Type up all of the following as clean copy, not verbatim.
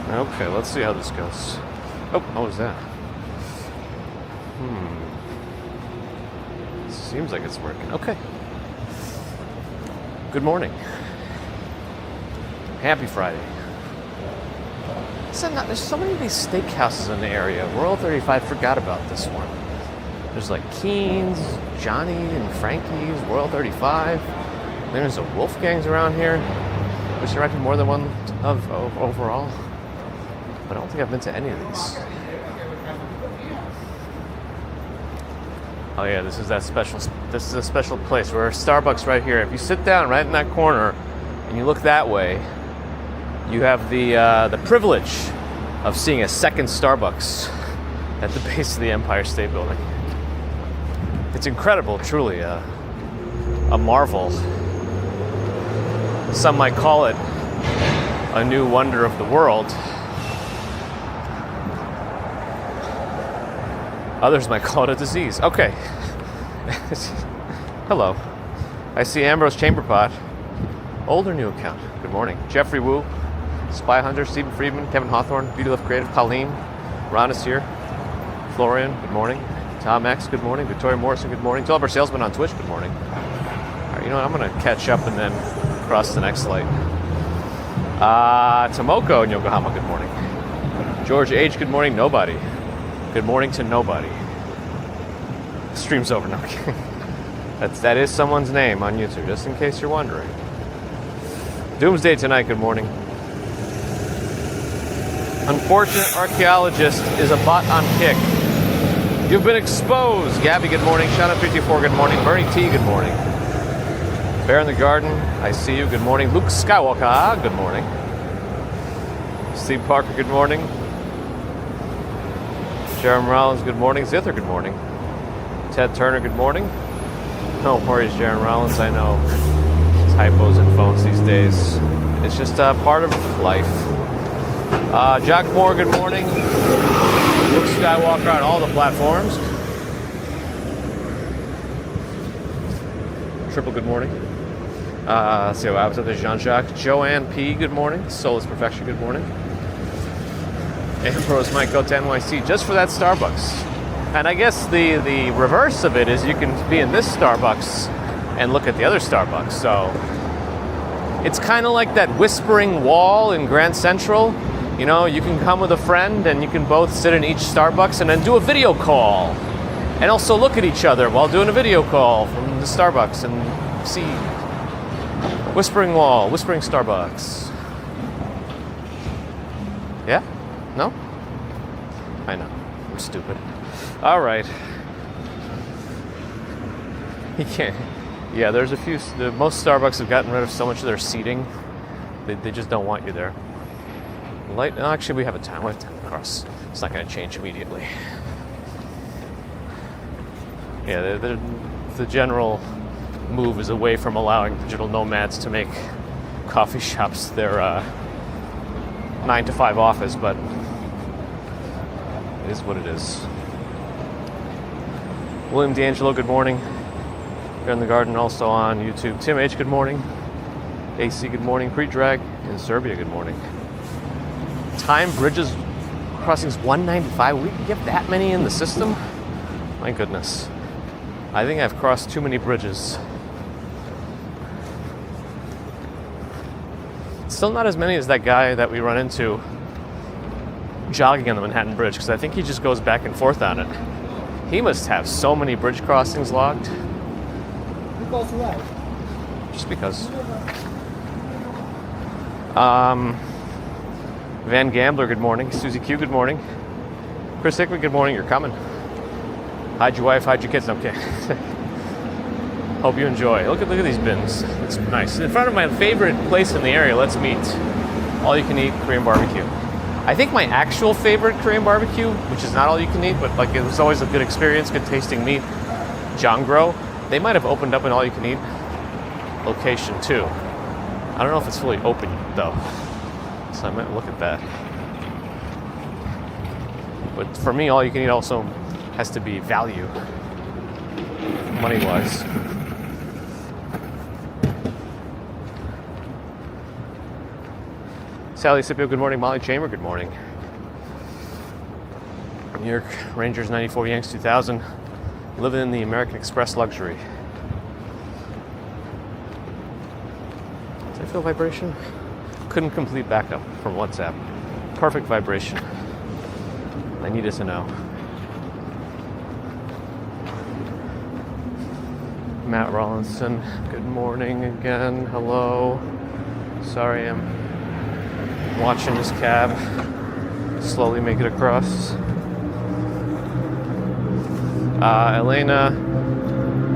Okay, let's see how this goes. Oh, what was that? Seems like it's working. Okay. Good morning. Happy Friday. There's so many of these steakhouses in the area. Rural 35 forgot about this one. There's like Keen's, Johnny and Frankie's, Royal 35. Then there's a Wolfgang's around here. Wish there might be more than one of overall. But I don't think I've been to any of these. Oh yeah, this is a special place where Starbucks right here. If you sit down right in that corner and you look that way, you have the privilege of seeing a second Starbucks at the base of the Empire State Building. It's incredible, truly, a marvel. Some might call it a new wonder of the world. Others might call it a disease. Okay. Hello. I see Ambrose Chamberpot. Old or new account? Good morning. Jeffrey Wu, Spy Hunter, Stephen Friedman, Kevin Hawthorne, Beauty Love Creative, Colleen, Ron is here. Florian, good morning. Tom X, good morning. Victoria Morrison, good morning. To all of our salesmen on Twitch, good morning. All right, you know what? I'm going to catch up and then cross the next light. Tomoko in Yokohama, good morning. George H, good morning. Nobody. Good morning to nobody. Stream's over. No, I'm kidding. That is someone's name on YouTube, just in case you're wondering. Doomsday tonight, good morning. Unfortunate archaeologist is a bot on Kick. You've been exposed. Gabby, good morning. Shadow54, good morning. Bernie T, good morning. Bear in the Garden, I see you, good morning. Luke Skywalker, good morning. Steve Parker, good morning. Jeremy Rollins, good morning. Zither, good morning. Ted Turner, good morning. No worries, Jeremy Rollins. I know typos in phones these days. It's just part of life. Jack Moore, good morning. Luke Skywalker on all the platforms. Triple, good morning. Let's see what happens with Jean-Jacques. Joanne P, good morning. Soulless Perfection, good morning. Ambrose might go to NYC just for that Starbucks. And I guess the reverse of it is you can be in this Starbucks and look at the other Starbucks. So it's kind of like that whispering wall in Grand Central. You know, you can come with a friend and you can both sit in each Starbucks and then do a video call. And also look at each other while doing a video call from the Starbucks and see whispering wall, whispering Starbucks. Yeah? No? I know. I'm stupid. All right. You can't. Yeah, there's a few. Most Starbucks have gotten rid of so much of their seating. They just don't want you there. Light. Actually, we have a time. We have time to cross. It's not going to change immediately. Yeah, the general move is away from allowing digital nomads to make coffee shops their 9-to-5 office, but it is what it is. William D'Angelo, good morning. Bear in the Garden, also on YouTube. Tim H, good morning. AC, good morning. Pre-Drag in Serbia, good morning. Time bridges crossings 195. We can get that many in the system? My goodness. I think I've crossed too many bridges. Still not as many as that guy that we run into jogging on the Manhattan Bridge, because I think he just goes back and forth on it. He must have so many bridge crossings logged. Because what? Just because. Van Gambler, good morning. Susie Q, good morning. Chris Hickman, good morning. You're coming. Hide your wife, hide your kids. Okay. Hope you enjoy. Look at these bins. It's nice. In front of my favorite place in the area, Let's Meet. All you can eat Korean barbecue. I think my actual favorite Korean barbecue, which is not all you can eat, but like it was always a good experience, good tasting meat, Jongro. They might have opened up an all you can eat location too. I don't know if it's fully open though. So I might look at that. But for me, all you can eat also has to be value, money-wise. Sally Scipio, good morning. Molly Chamber, good morning. New York Rangers 94 Yanks 2000. Living in the American Express luxury. Did I feel vibration? Couldn't complete backup from WhatsApp. Perfect vibration. I needed to know. Matt Rollinson, good morning again. Hello. Sorry, I'm watching this cab slowly make it across. Elena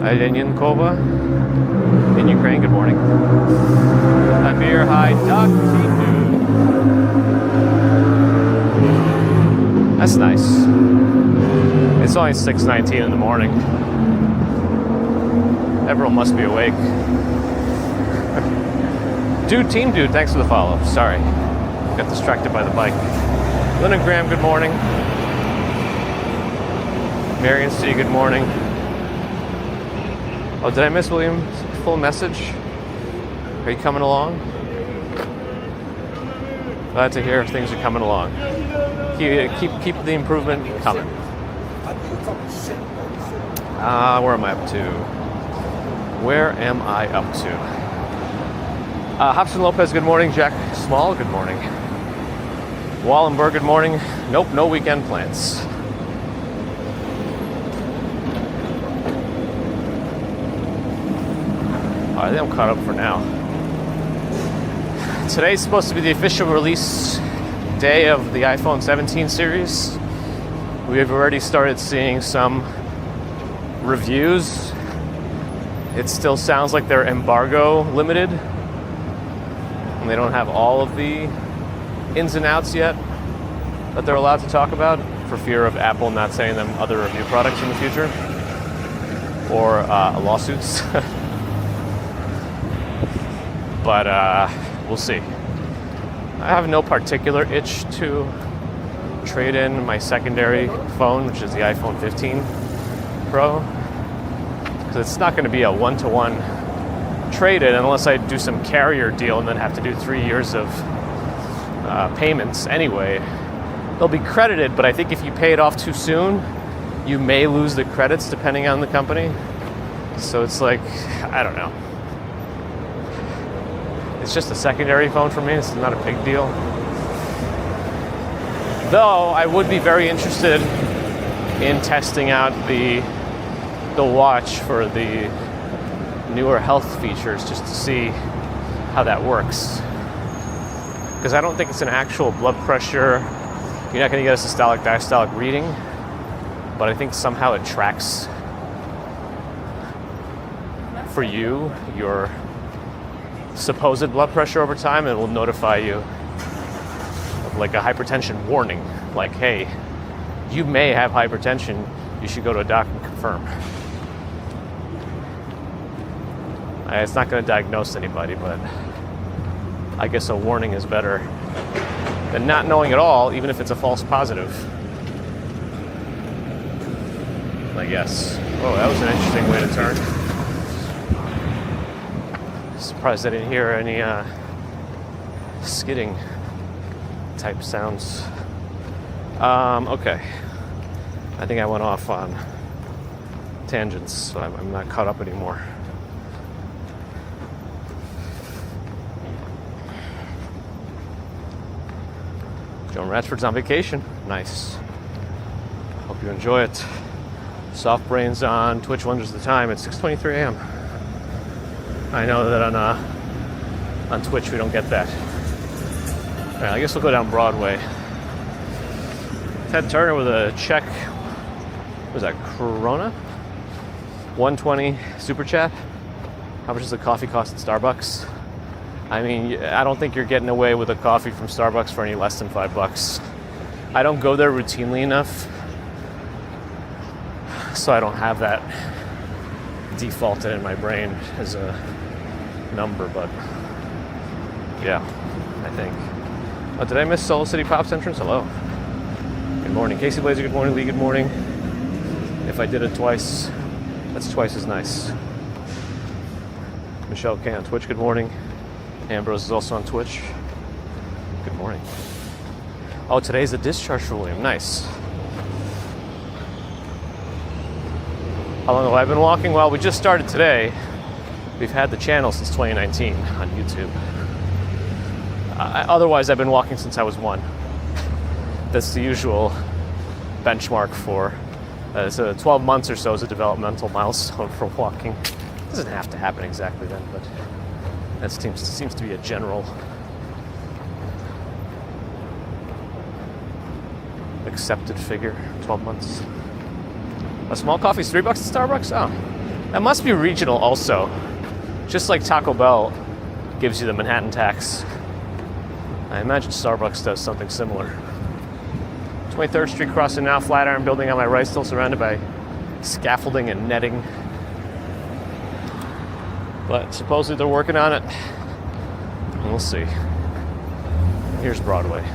Adenyankova in Ukraine, good morning. Amir, hi. Doug, that's nice. It's only 6:19 in the morning. Everyone must be awake. Team Dude, thanks for the follow. Sorry, got distracted by the bike. Lynn and Graham, good morning. Marion C, good morning. Oh, did I miss William's full message? Are you coming along? Glad to hear things are coming along. Keep the improvement coming. Where am I up to? Where am I up to? Hobson Lopez, good morning. Jack Small, good morning. Wallenberg, good morning. Nope, no weekend plans. I think I'm caught up for now. Today's supposed to be the official release day of the iPhone 17 series. We have already started seeing some reviews. It still sounds like they're embargo limited, and they don't have all of the ins and outs yet that they're allowed to talk about, for fear of Apple not sending them other review products in the future, or lawsuits. But we'll see. I have no particular itch to trade in my secondary phone, which is the iPhone 15 Pro, because it's not going to be a one-to-one trade-in unless I do some carrier deal and then have to do 3 years of payments anyway. They'll be credited, but I think if you pay it off too soon, you may lose the credits depending on the company. So it's like, I don't know. It's just a secondary phone for me. It's not a big deal. Though I would be very interested in testing out the watch for the newer health features, just to see how that works. Because I don't think it's an actual blood pressure. You're not going to get a systolic diastolic reading, but I think somehow it tracks for you your supposed blood pressure over time, and will notify you of like a hypertension warning, like, hey, you may have hypertension, you should go to a doctor and confirm. It's not going to diagnose anybody, but I guess a warning is better than not knowing at all, even if it's a false positive, I guess. Oh, that was an interesting way to turn. Surprised I didn't hear any skidding type sounds. Okay. I think I went off on tangents, so I'm not caught up anymore. Joan Ratchford's on vacation. Nice. Hope you enjoy it. Soft Brains on Twitch wonders the time. It's 6:23 a.m. I know that on Twitch we don't get that. All right, I guess we'll go down Broadway. Ted Turner with a check. What was that, Corona? 120 super chat. How much does the coffee cost at Starbucks? I mean, I don't think you're getting away with a coffee from Starbucks for any less than $5. I don't go there routinely enough, so I don't have that defaulted in my brain as a number, but yeah, I think. Oh, did I miss Soul City Pop's entrance? Hello. Good morning. Casey Blazer, good morning. Lee, good morning. If I did it twice, that's twice as nice. Michelle K on Twitch, good morning. Ambrose is also on Twitch. Good morning. morning. Oh, today's the discharge for William. Nice. How long have I been walking? Well, we just started today. We've had the channel since 2019 on YouTube. Otherwise, I've been walking since I was 1. That's the usual benchmark for. So 12 months or so is a developmental milestone for walking. It doesn't have to happen exactly then, but that seems to be a general accepted figure. 12 months. A small coffee's $3 at Starbucks? Oh, that must be regional also. Just like Taco Bell gives you the Manhattan tax. I imagine Starbucks does something similar. 23rd Street crossing now, Flatiron building on my right, still surrounded by scaffolding and netting. But supposedly they're working on it. We'll see. Here's Broadway.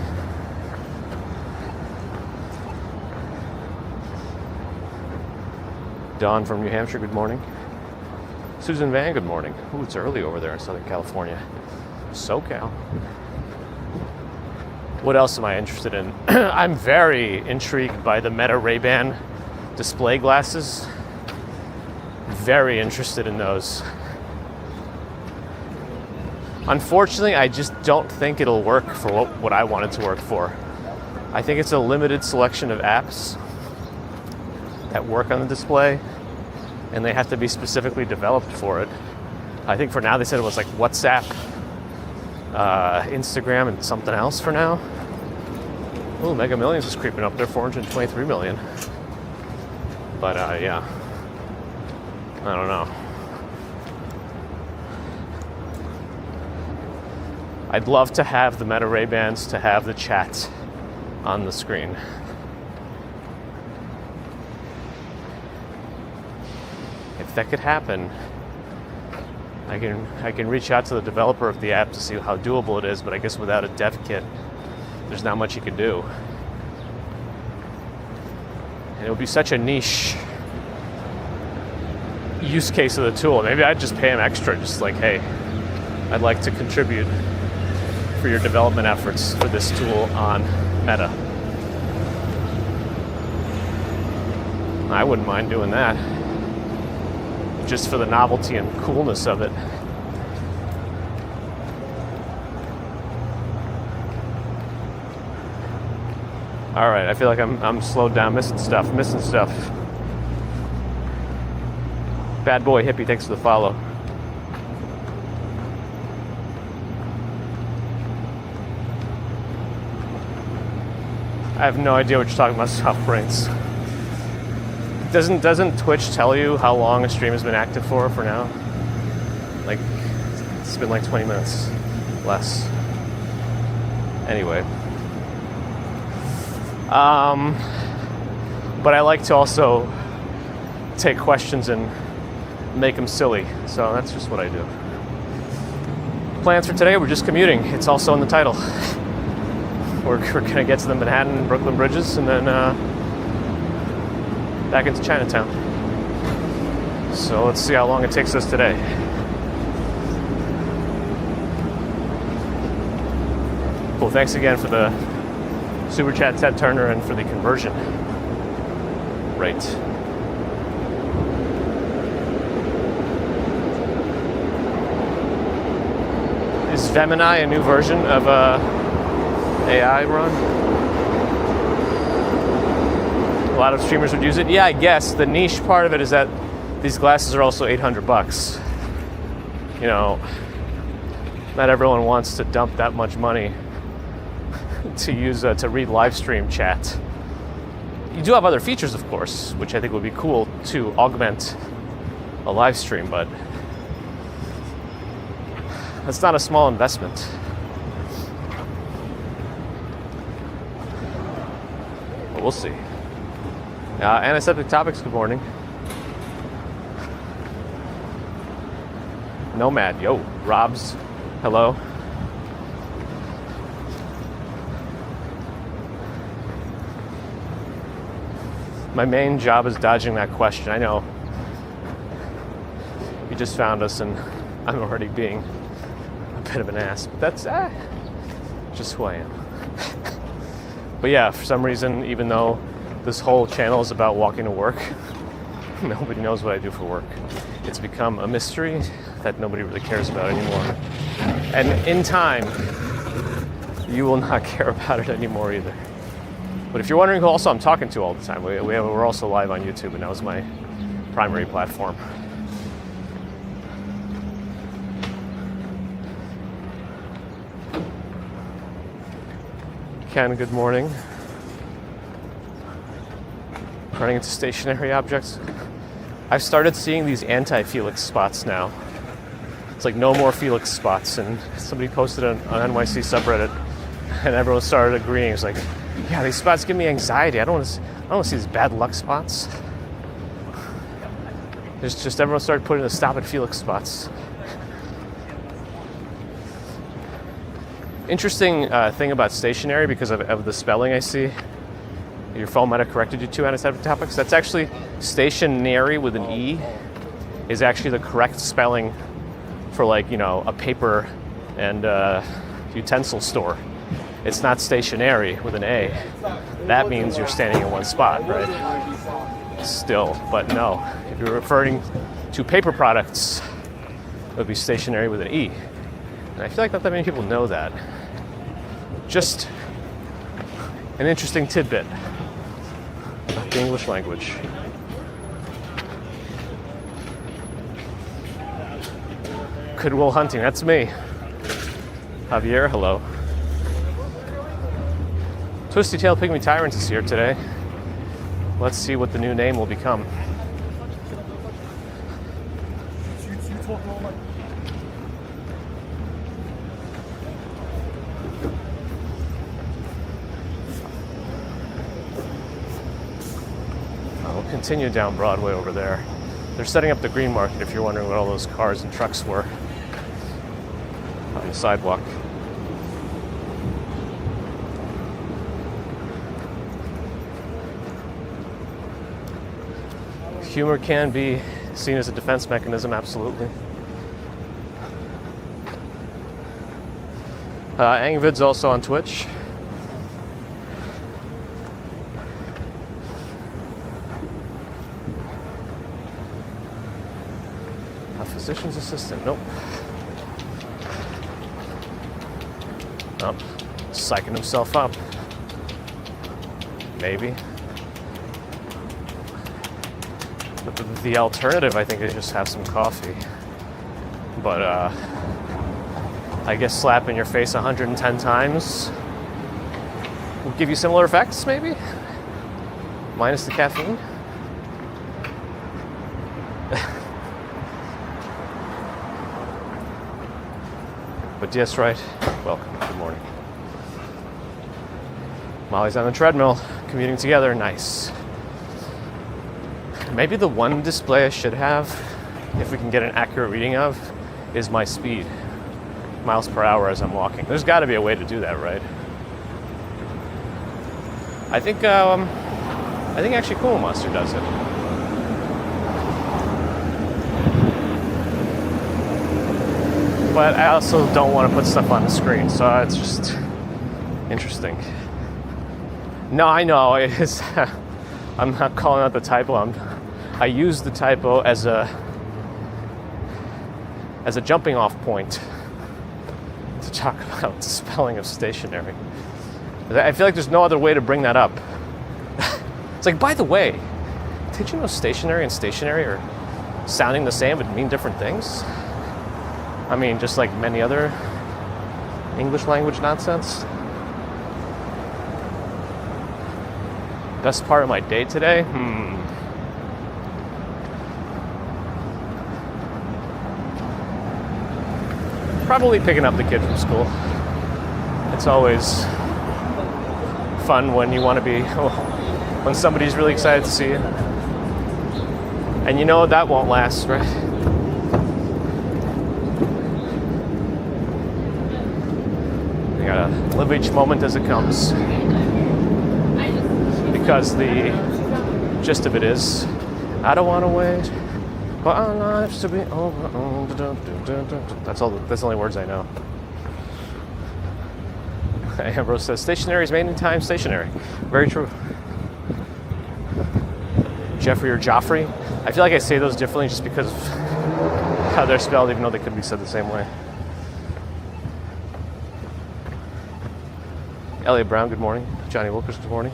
Dawn from New Hampshire, good morning. Susan Van, good morning. Ooh, it's early over there in Southern California. SoCal. What else am I interested in? I'm very intrigued by the Meta Ray-Ban display glasses. Very interested in those. Unfortunately, I just don't think it'll work for what I want it to work for. I think it's a limited selection of apps that work on the display, and they have to be specifically developed for it. I think for now they said it was like WhatsApp, Instagram, and something else for now. Oh, Mega Millions is creeping up there, 423 million. But yeah, I don't know. I'd love to have the Meta Ray-Bans to have the chat on the screen. If that could happen, I can reach out to the developer of the app to see how doable it is, but I guess without a dev kit, there's not much you can do. And it would be such a niche use case of the tool. Maybe I'd just pay him extra, just like, hey, I'd like to contribute for your development efforts for this tool on Meta. I wouldn't mind doing that, just for the novelty and coolness of it. All right, I feel like I'm slowed down, missing stuff. Bad boy hippie, thanks for the follow. I have no idea what you're talking about, soft brains. Doesn't Twitch tell you how long a stream has been active for now? Like, it's been like 20 minutes less. Anyway. But I like to also take questions and make them silly. So that's just what I do. Plans for today, we're just commuting. It's also in the title. We're going to get to the Manhattan and Brooklyn bridges and then back into Chinatown. So let's see how long it takes us today. Cool, thanks again for the Super Chat, Ted Turner, and for the conversion rate. Is Gemini a new version of AI run? A lot of streamers would use it. Yeah, I guess. The niche part of it is that these glasses are also $800. You know, not everyone wants to dump that much money to use to read live stream chat. You do have other features, of course, which I think would be cool to augment a live stream, but that's not a small investment. But we'll see. Antiseptic Topics, good morning. Nomad, yo, Robs, hello. My main job is dodging that question. I know you just found us and I'm already being a bit of an ass, but that's just who I am. But yeah, for some reason, even though this whole channel is about walking to work, nobody knows what I do for work. It's become a mystery that nobody really cares about anymore. And in time, you will not care about it anymore either. But if you're wondering who also I'm talking to all the time, we're also live on YouTube, and that was my primary platform. Ken, good morning. Running into stationary objects. I've started seeing these anti-Felix spots now. It's like no more Felix spots, and somebody posted on NYC subreddit, and everyone started agreeing. It's like, yeah, these spots give me anxiety. I don't want to see these bad luck spots. There's just everyone started putting the stop at Felix spots. Interesting thing about stationary, because of the spelling I see. Your phone might have corrected you to on a set of topics. That's actually stationary with an E is actually the correct spelling for, like, you know, a paper and utensil store. It's not stationary with an A. That means you're standing in one spot, right? Still, but no. If you're referring to paper products, it would be stationary with an E. And I feel like not that many people know that. Just an interesting tidbit about the English language. Goodwill Hunting, that's me. Javier, hello. Twisty Tail Pygmy Tyrant is here today. Let's see what the new name will become. We'll continue down Broadway over there. They're setting up the Green Market, if you're wondering what all those cars and trucks were on the sidewalk. Humor can be seen as a defense mechanism, absolutely. Angvid's also on Twitch. A physician's assistant, nope. Oh, psyching himself up. Maybe. The alternative, I think, is just have some coffee. But I guess slapping your face 110 times will give you similar effects, maybe? Minus the caffeine? But yes, right. Welcome. Good morning. Molly's on the treadmill, commuting together. Nice. Maybe the one display I should have, if we can get an accurate reading of, is my speed. Miles per hour as I'm walking. There's got to be a way to do that, right? I think actually Cool Monster does it. But I also don't want to put stuff on the screen, so it's just interesting. No, I know. It's, I'm not calling out the typo. I use the typo as a jumping off point to talk about the spelling of stationary. I feel like there's no other way to bring that up. It's like, by the way, did you know stationary and stationary are sounding the same but mean different things? I mean, just like many other English language nonsense. Best part of my day today? Probably picking up the kid from school. It's always fun when you want to be, when somebody's really excited to see you. And you know that won't last, right? You gotta live each moment as it comes. Because the gist of it is, I don't want to wait for our lives to be over. That's the only words I know. Ambrose says, stationary is made in time stationary. Very true. Jeffrey or Joffrey. I feel like I say those differently just because of how they're spelled, even though they could be said the same way. Elliot Brown, good morning. Johnny Wilkers, good morning.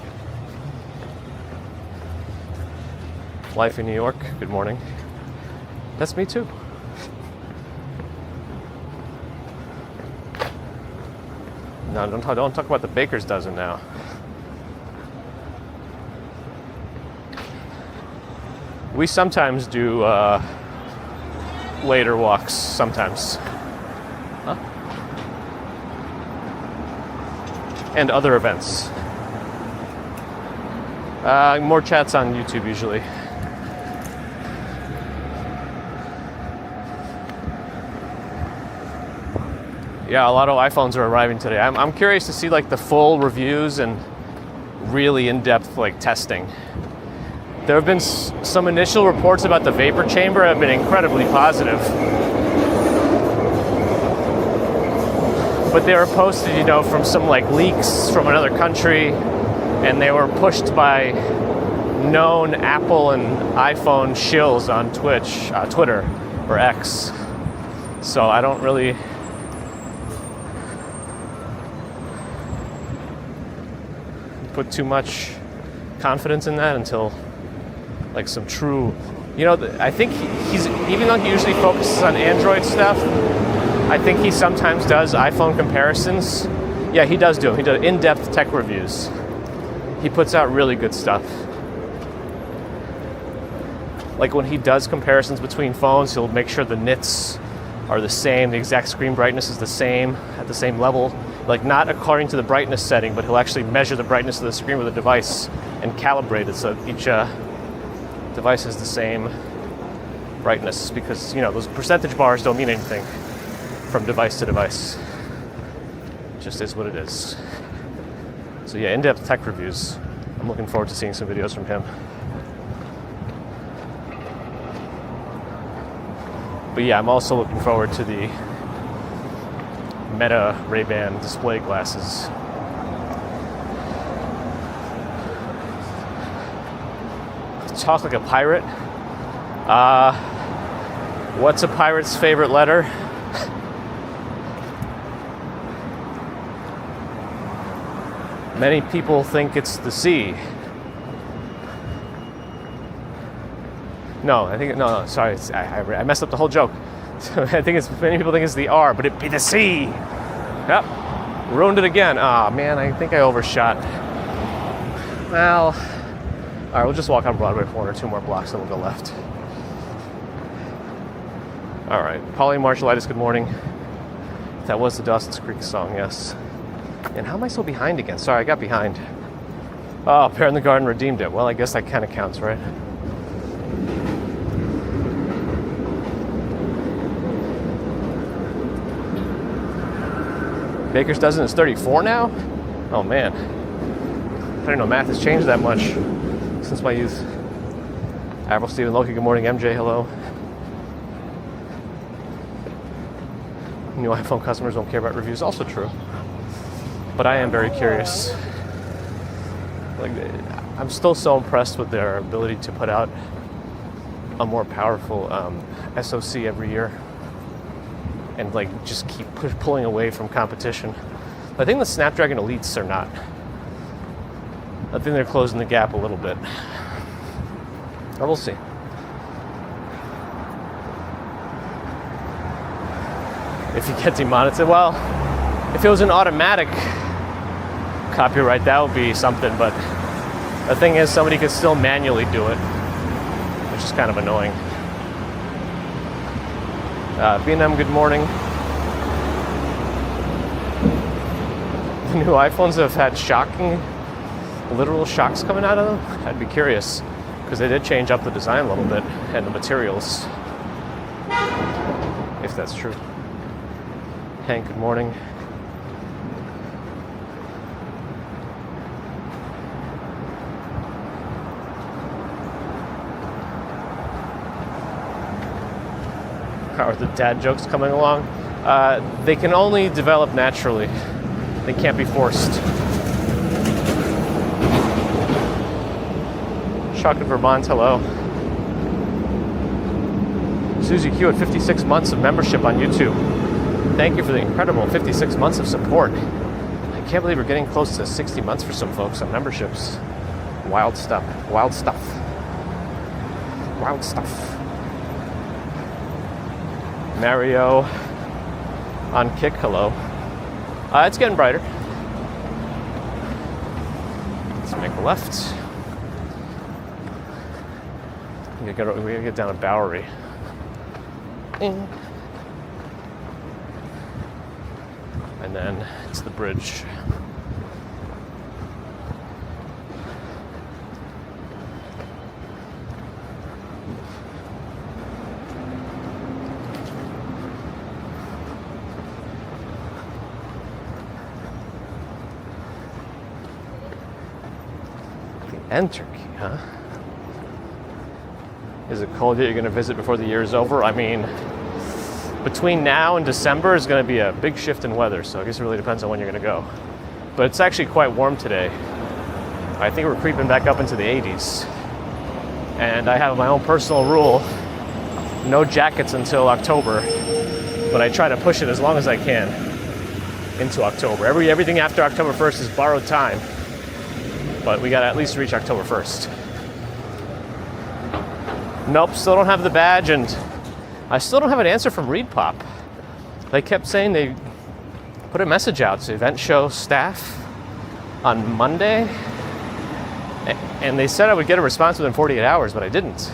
Life in New York, good morning. That's me too. No, don't talk about the baker's dozen now. We sometimes do later walks, sometimes. Huh? And other events. More chats on YouTube usually. Yeah, a lot of iPhones are arriving today. I'm curious to see like the full reviews and really in-depth like testing. There have been some initial reports about the vapor chamber have been incredibly positive. But they were posted, you know, from some like leaks from another country, and they were pushed by known Apple and iPhone shills on Twitter or X. So I don't really put too much confidence in that until like some true, you know, I think he's, even though he usually focuses on Android stuff, I think he sometimes does iPhone comparisons. Yeah, he does do them. He does in-depth tech reviews. He puts out really good stuff. Like when he does comparisons between phones, he'll make sure the nits are the same, the exact screen brightness is the same, at the same level. Like not according to the brightness setting, but he'll actually measure the brightness of the screen with a device and calibrate it so each device has the same brightness, because, you know, those percentage bars don't mean anything from device to device. It just is what it is. So yeah, in-depth tech reviews. I'm looking forward to seeing some videos from him. But yeah, I'm also looking forward to the Meta Ray-Ban display glasses. Talk like a pirate. What's a pirate's favorite letter? Many people think it's the C. No, I think no. Sorry, I messed up the whole joke. I think it's many people think it's the R, but it'd be the C. Yep, ruined it again. Ah, man, I think I overshot. Well, all right, we'll just walk on Broadway for 1 or 2 more blocks, then we'll go left. All right, Polly Marshalitis, good morning. That was the Dawson's Creek song, yes. And how am I so behind again? Sorry, I got behind. Oh, Pear in the Garden redeemed it. Well, I guess that kind of counts, right? Baker's dozen is 34 now? Oh man. I didn't know math has changed that much since my youth. Admiral Stephen Loki, good morning. MJ, hello. New iPhone customers don't care about reviews, also true. But I am very curious. Like, I'm still so impressed with their ability to put out a more powerful SoC every year. And like just keep pulling away from competition. I think the Snapdragon Elites are not. I think they're closing the gap a little bit. But we'll see. If you get demonetized, well, if it was an automatic copyright, that would be something. But the thing is, somebody could still manually do it, which is kind of annoying. B&M, good morning. The new iPhones have had shocking, literal shocks coming out of them. I'd be curious, because they did change up the design a little bit and the materials, if that's true. Hank, good morning. How are the dad jokes coming along? They can only develop naturally. They can't be forced. Chuck in Vermont, hello. Susie Q at 56 months of membership on YouTube. Thank you for the incredible 56 months of support. I can't believe we're getting close to 60 months for some folks on memberships. Wild stuff. Wild stuff. Wild stuff. Mario on Kick, hello. It's getting brighter. Let's make a left. We gotta get down to Bowery. And then it's the bridge. Anker, huh? Is it cold yet? You're going to visit before the year is over? I mean, between now and December is going to be a big shift in weather, so I guess it really depends on when you're going to go. But it's actually quite warm today. I think we're creeping back up into the 80s. And I have my own personal rule, no jackets until October, but I try to push it as long as I can into October. Everything after October 1st is borrowed time. But we gotta at least reach October 1st. Nope, still don't have the badge, and I still don't have an answer from ReadPop. They kept saying they put a message out to event show staff on Monday, and they said I would get a response within 48 hours, but I didn't.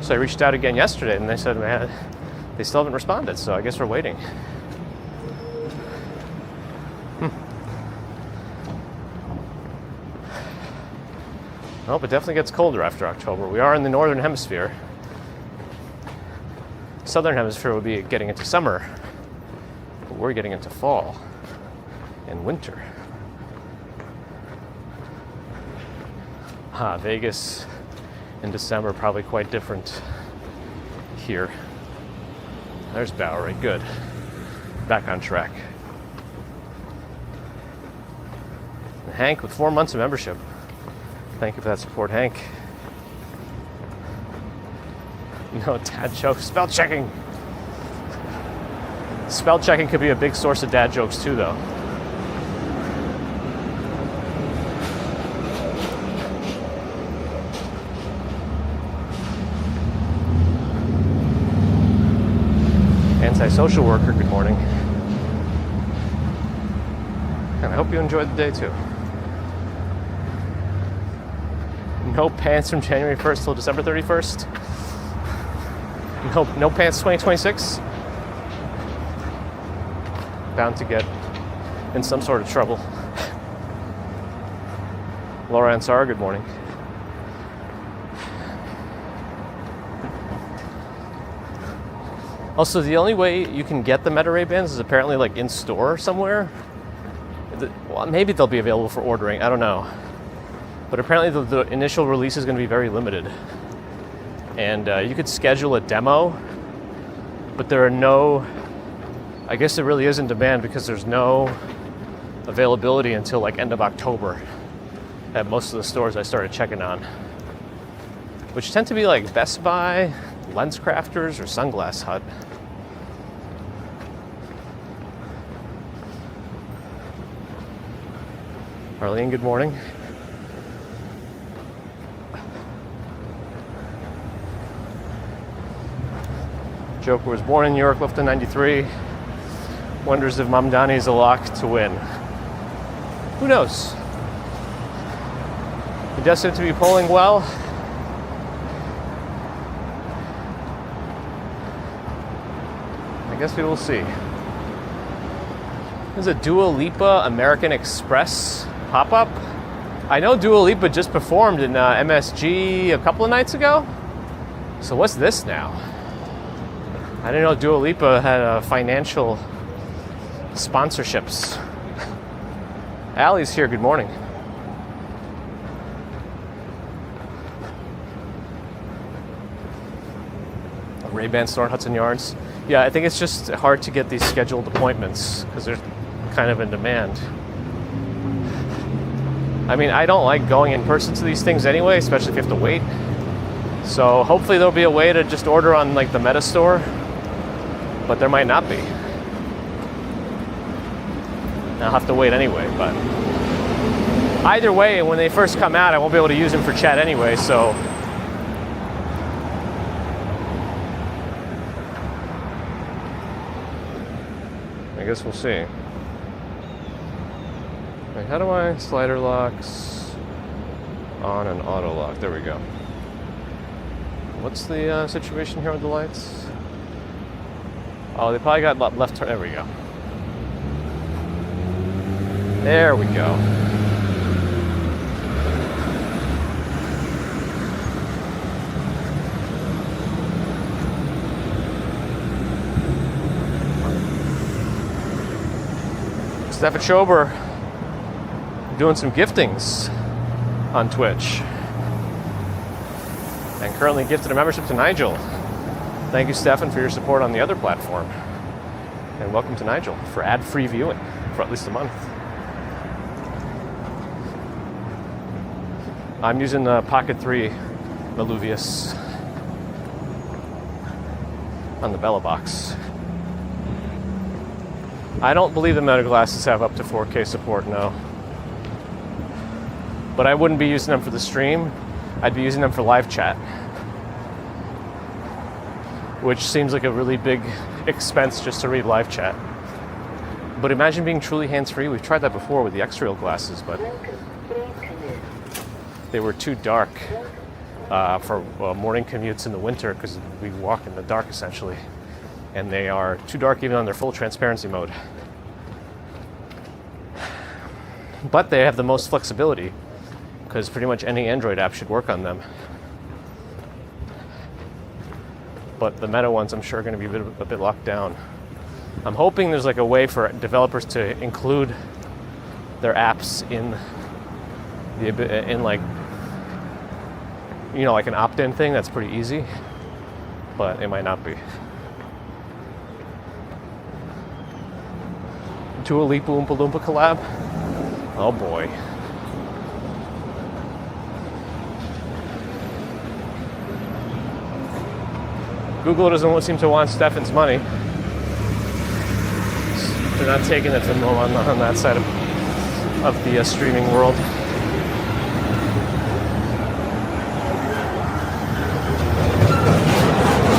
So I reached out again yesterday, and they said, man, they still haven't responded, so I guess we're waiting. Nope, it definitely gets colder after October. We are in the northern hemisphere. Southern hemisphere will be getting into summer, but we're getting into fall and winter. Vegas in December, probably quite different here. There's Bowery, good. Back on track. And Hank with 4 months of membership. Thank you for that support, Hank. No dad jokes. Spell checking. Spell checking could be a big source of dad jokes too, though. Antisocial worker, good morning. And I hope you enjoyed the day too. No pants from January 1st till December 31st. No pants 2026. Bound to get in some sort of trouble. Laura Ansar, good morning. Also, the only way you can get the Meta Ray-Bans is apparently like in store somewhere. Well, maybe they'll be available for ordering, I don't know. But apparently the initial release is going to be very limited. And you could schedule a demo, but there are no, I guess it really is in demand because there's no availability until like end of October at most of the stores I started checking on, which tend to be like Best Buy, Lens Crafters, or Sunglass Hut. Arlene, good morning. Joker was born in New York, left in 93. Wonders if Mamdani is a lock to win. Who knows? He does seem to be polling well. I guess we will see. There's a Dua Lipa American Express pop-up. I know Dua Lipa just performed in MSG a couple of nights ago. So what's this now? I didn't know Dua Lipa had financial sponsorships. Allie's here, good morning. Ray-Ban store in Hudson Yards. Yeah, I think it's just hard to get these scheduled appointments because they're kind of in demand. I mean, I don't like going in person to these things anyway, especially if you have to wait. So hopefully there'll be a way to just order on like the Meta store, but there might not be. I'll have to wait anyway, but either way, when they first come out, I won't be able to use them for chat anyway, so I guess we'll see. Wait, how do I slider locks on and auto lock? There we go. What's the situation here with the lights? Oh, they probably got left turn. There we go. There we go. Stefan Schober doing some giftings on Twitch. And currently gifted a membership to Nigel. Thank you, Stefan, for your support on the other platform. And welcome to Nigel for ad-free viewing for at least a month. I'm using the Pocket 3 Maluvius on the Bella box. I don't believe the Meta glasses have up to 4K support, no. But I wouldn't be using them for the stream. I'd be using them for live chat, which seems like a really big expense just to read live chat. But imagine being truly hands-free. We've tried that before with the X-Real glasses, but they were too dark for morning commutes in the winter because we walk in the dark essentially. And they are too dark even on their full transparency mode. But they have the most flexibility because pretty much any Android app should work on them. But the Meta ones I'm sure are going to be a bit locked down. I'm hoping there's like a way for developers to include their apps in like, you know, like an opt-in thing. That's pretty easy, but it might not be. Dua Lipa Oompa Loompa collab? Oh boy. Google doesn't seem to want Stefan's money. They're not taking it from them on that side of the streaming world.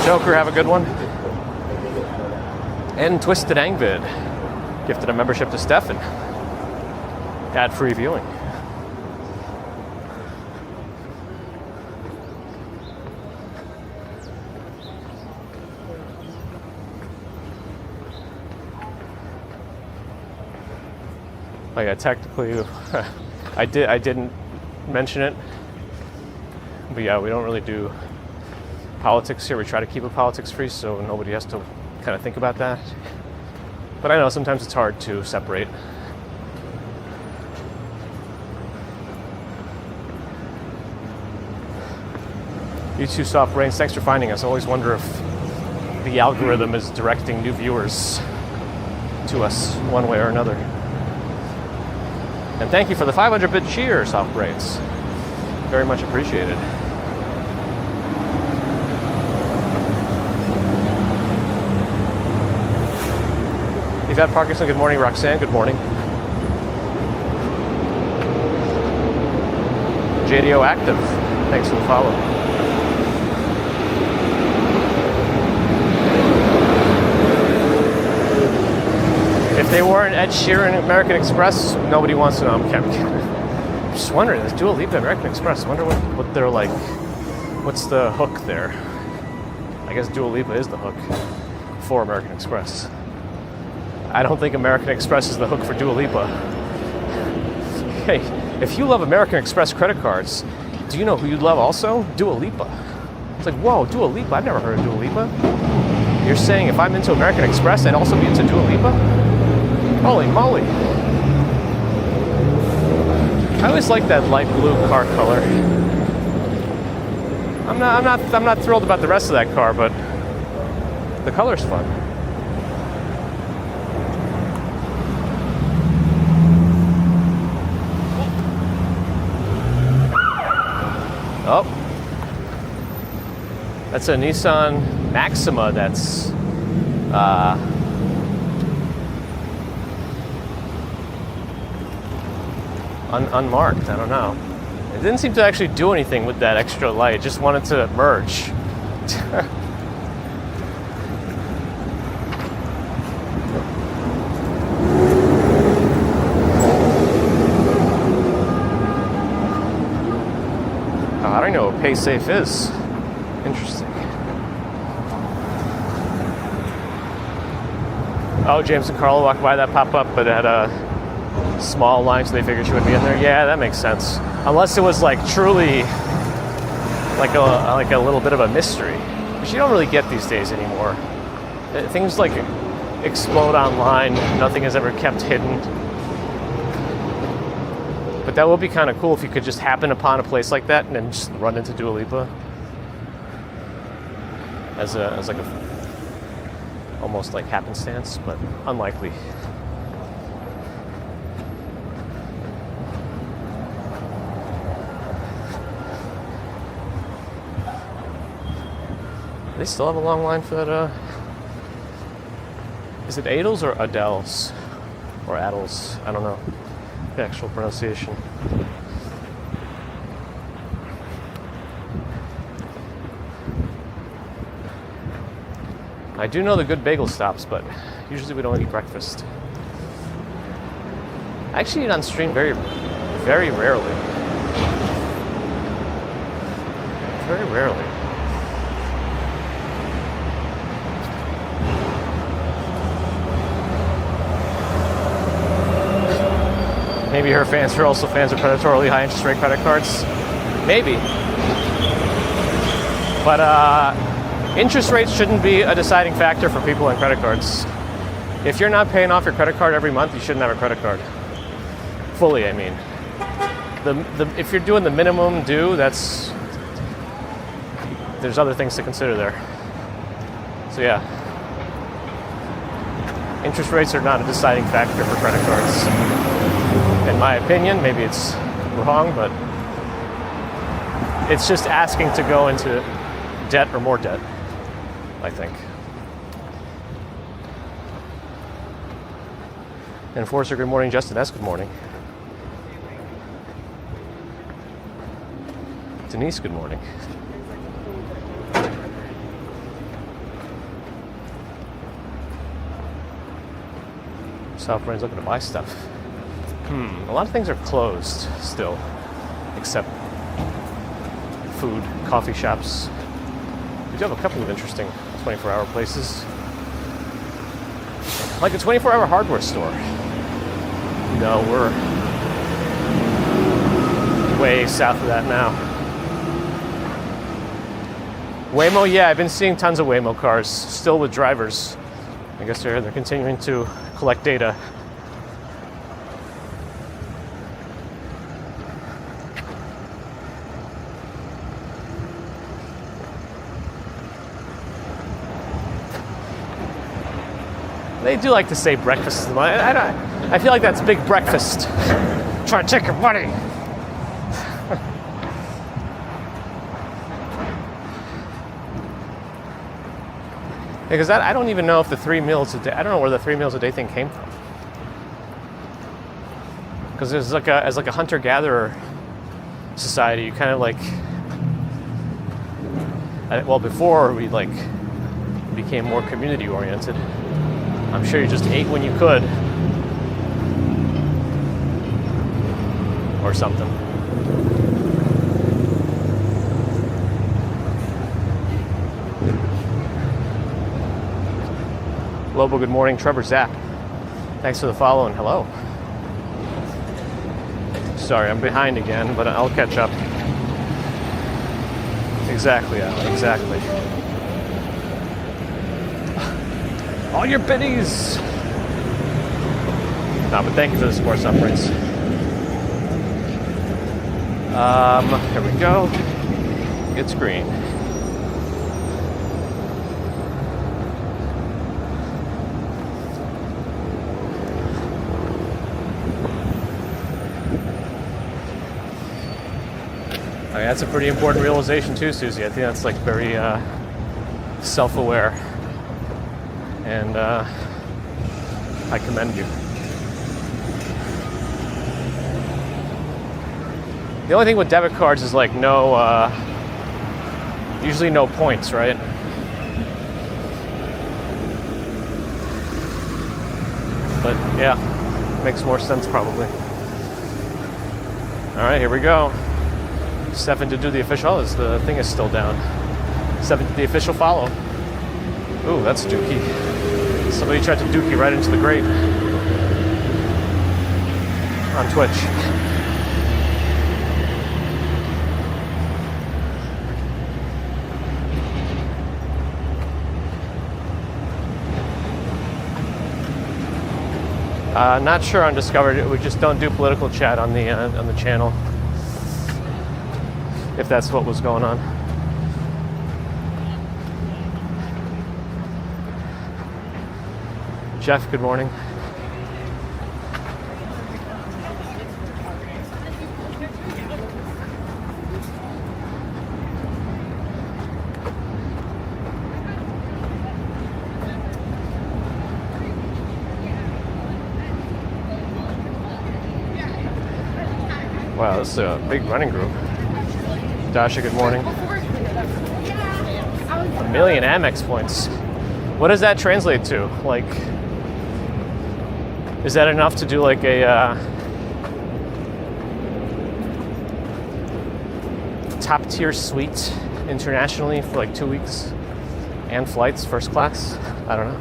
Joker, have a good one. And Twisted Angvid gifted a membership to Stefan. Ad-free viewing. Oh yeah, technically, I didn't mention it, but yeah, we don't really do politics here. We try to keep it politics free, so nobody has to kind of think about that. But I know sometimes it's hard to separate. You two soft brains, thanks for finding us. I always wonder if the algorithm is directing new viewers to us one way or another. And thank you for the 500-bit cheer, soft brains. Very much appreciated. Yvette Parkinson, good morning. Roxanne, good morning. JDO Active, thanks for the follow. If they weren't Ed Sheeran American Express, nobody wants to know. I'm just wondering, this Dua Lipa American Express, I wonder what they're like. What's the hook there? I guess Dua Lipa is the hook for American Express. I don't think American Express is the hook for Dua Lipa. Hey, if you love American Express credit cards, do you know who you'd love also? Dua Lipa. It's like, whoa, Dua Lipa? I've never heard of Dua Lipa. You're saying if I'm into American Express, I'd also be into Dua Lipa? Holy moly. I always like that light blue car color. I'm not thrilled about the rest of that car, but the color's fun. Oh. That's a Nissan Maxima that's unmarked. I don't know. It didn't seem to actually do anything with that extra light. It just wanted to merge. I don't know what pay safe is. Interesting. Oh, James and Carla walked by that pop-up, but it had a small line, so they figured she wouldn't be in there. Yeah, that makes sense. Unless it was like truly like a little bit of a mystery, which you don't really get these days anymore. Things like explode online. Nothing is ever kept hidden. But that would be kind of cool if you could just happen upon a place like that and then just run into Dua Lipa as like a almost like happenstance, but unlikely. They still have a long line for that. Is it Adels or Adels or Adels? I don't know the actual pronunciation. I do know the good bagel stops, but usually we don't eat breakfast. I actually eat on stream very, very rarely. Very rarely. Maybe her fans are also fans of predatorily high interest rate credit cards. Maybe. But interest rates shouldn't be a deciding factor for people on credit cards. If you're not paying off your credit card every month, you shouldn't have a credit card. Fully, I mean. If you're doing the minimum due, there's other things to consider there. So yeah. Interest rates are not a deciding factor for credit cards. In my opinion, maybe it's wrong, but it's just asking to go into debt or more debt, I think. Enforcer, good morning. Justin S., good morning. Denise, good morning. South Brain's looking to buy stuff. A lot of things are closed still, except food, coffee shops. We do have a couple of interesting 24-hour places. Like a 24-hour hardware store. No, we're way south of that now. Waymo, yeah, I've been seeing tons of Waymo cars, still with drivers. I guess they're continuing to collect data. They do like to say breakfast. I feel like that's big breakfast. Trying to take your money. Because I don't even know if the 3 meals a day, I don't know where the 3 meals a day thing came from. Because as like a hunter-gatherer society, you kind of like, well, before we like became more community-oriented, I'm sure you just ate when you could. Or something. Lobo, good morning. Trevor Zapp, thanks for the follow and hello. Sorry, I'm behind again, but I'll catch up. Exactly, Alan, exactly. All your biddies! No, but thank you for the support, Sufferings. Here we go. It's green. mean, that's a pretty important realization too, Susie. I think that's like very self-aware, and I commend you. The only thing with debit cards is like usually no points, right? But yeah, makes more sense probably. All right, here we go. Stefan to do the official. Oh, the thing is still down. Stefan to the official follow. Ooh, that's dookie. Somebody tried to dookie right into the grate on Twitch. Not sure on Discovered. We just don't do political chat on the channel. If that's what was going on. Jeff, good morning. Wow, this is a big running group. Dasha, good morning. 1 million Amex points. What does that translate to? Like, is that enough to do like a top tier suite internationally for like 2 weeks and flights first class? I don't know.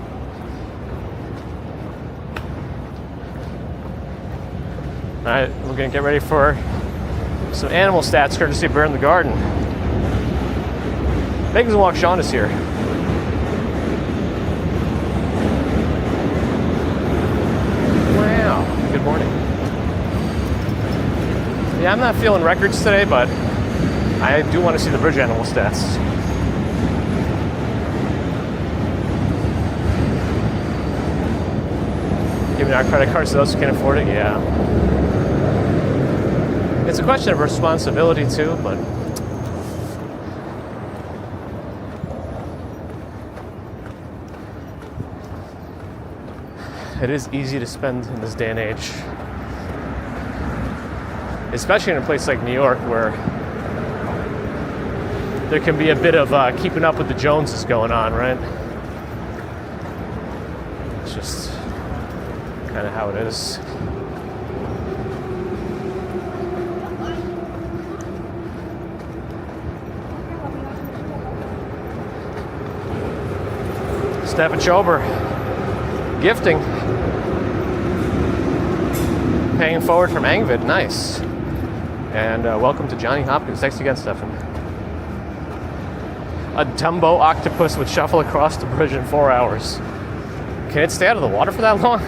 All right, we're gonna get ready for some animal stats courtesy of Bear in the Garden. Bagels and Walk Sean is here. Wow, good morning. Yeah, I'm not feeling records today, but I do want to see the bridge animal stats. Giving out credit cards to those who can afford it, yeah. It's a question of responsibility too, but it is easy to spend in this day and age, especially in a place like New York where there can be a bit of keeping up with the Joneses going on, right? It's just kind of how it is. Stefan Schober, gifting. Paying forward from Angvid, nice. And welcome to Johnny Hopkins. Thanks again, Stefan. A Dumbo octopus would shuffle across the bridge in 4 hours. Can it stay out of the water for that long?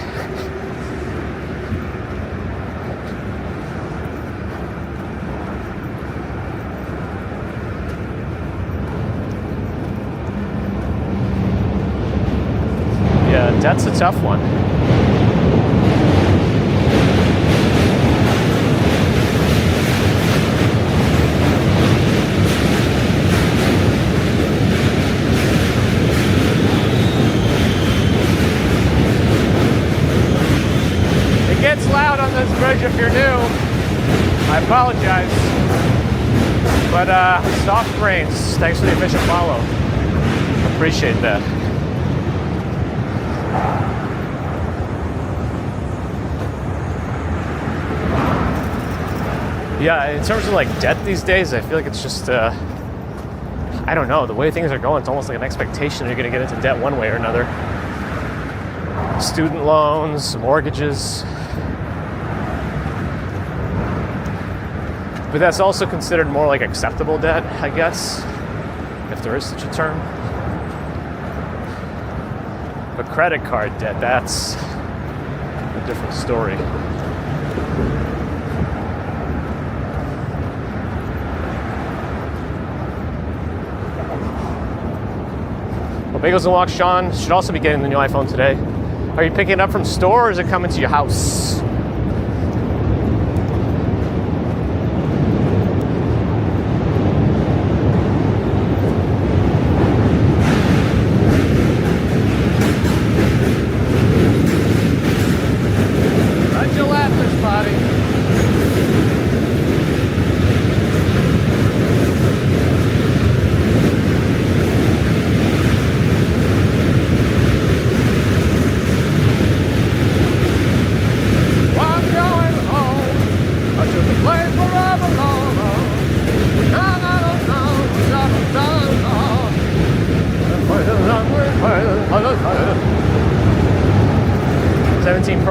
That's a tough one. It gets loud on this bridge if you're new. I apologize. But soft brains, thanks for the official follow. Appreciate that. Yeah, in terms of like debt these days, I feel like it's just, I don't know, the way things are going, it's almost like an expectation you're going to get into debt one way or another. Student loans, mortgages. But that's also considered more like acceptable debt, I guess, if there is such a term. But credit card debt, that's a different story. Well, Bagels and Walk Sean should also be getting the new iPhone today. Are you picking it up from store or is it coming to your house?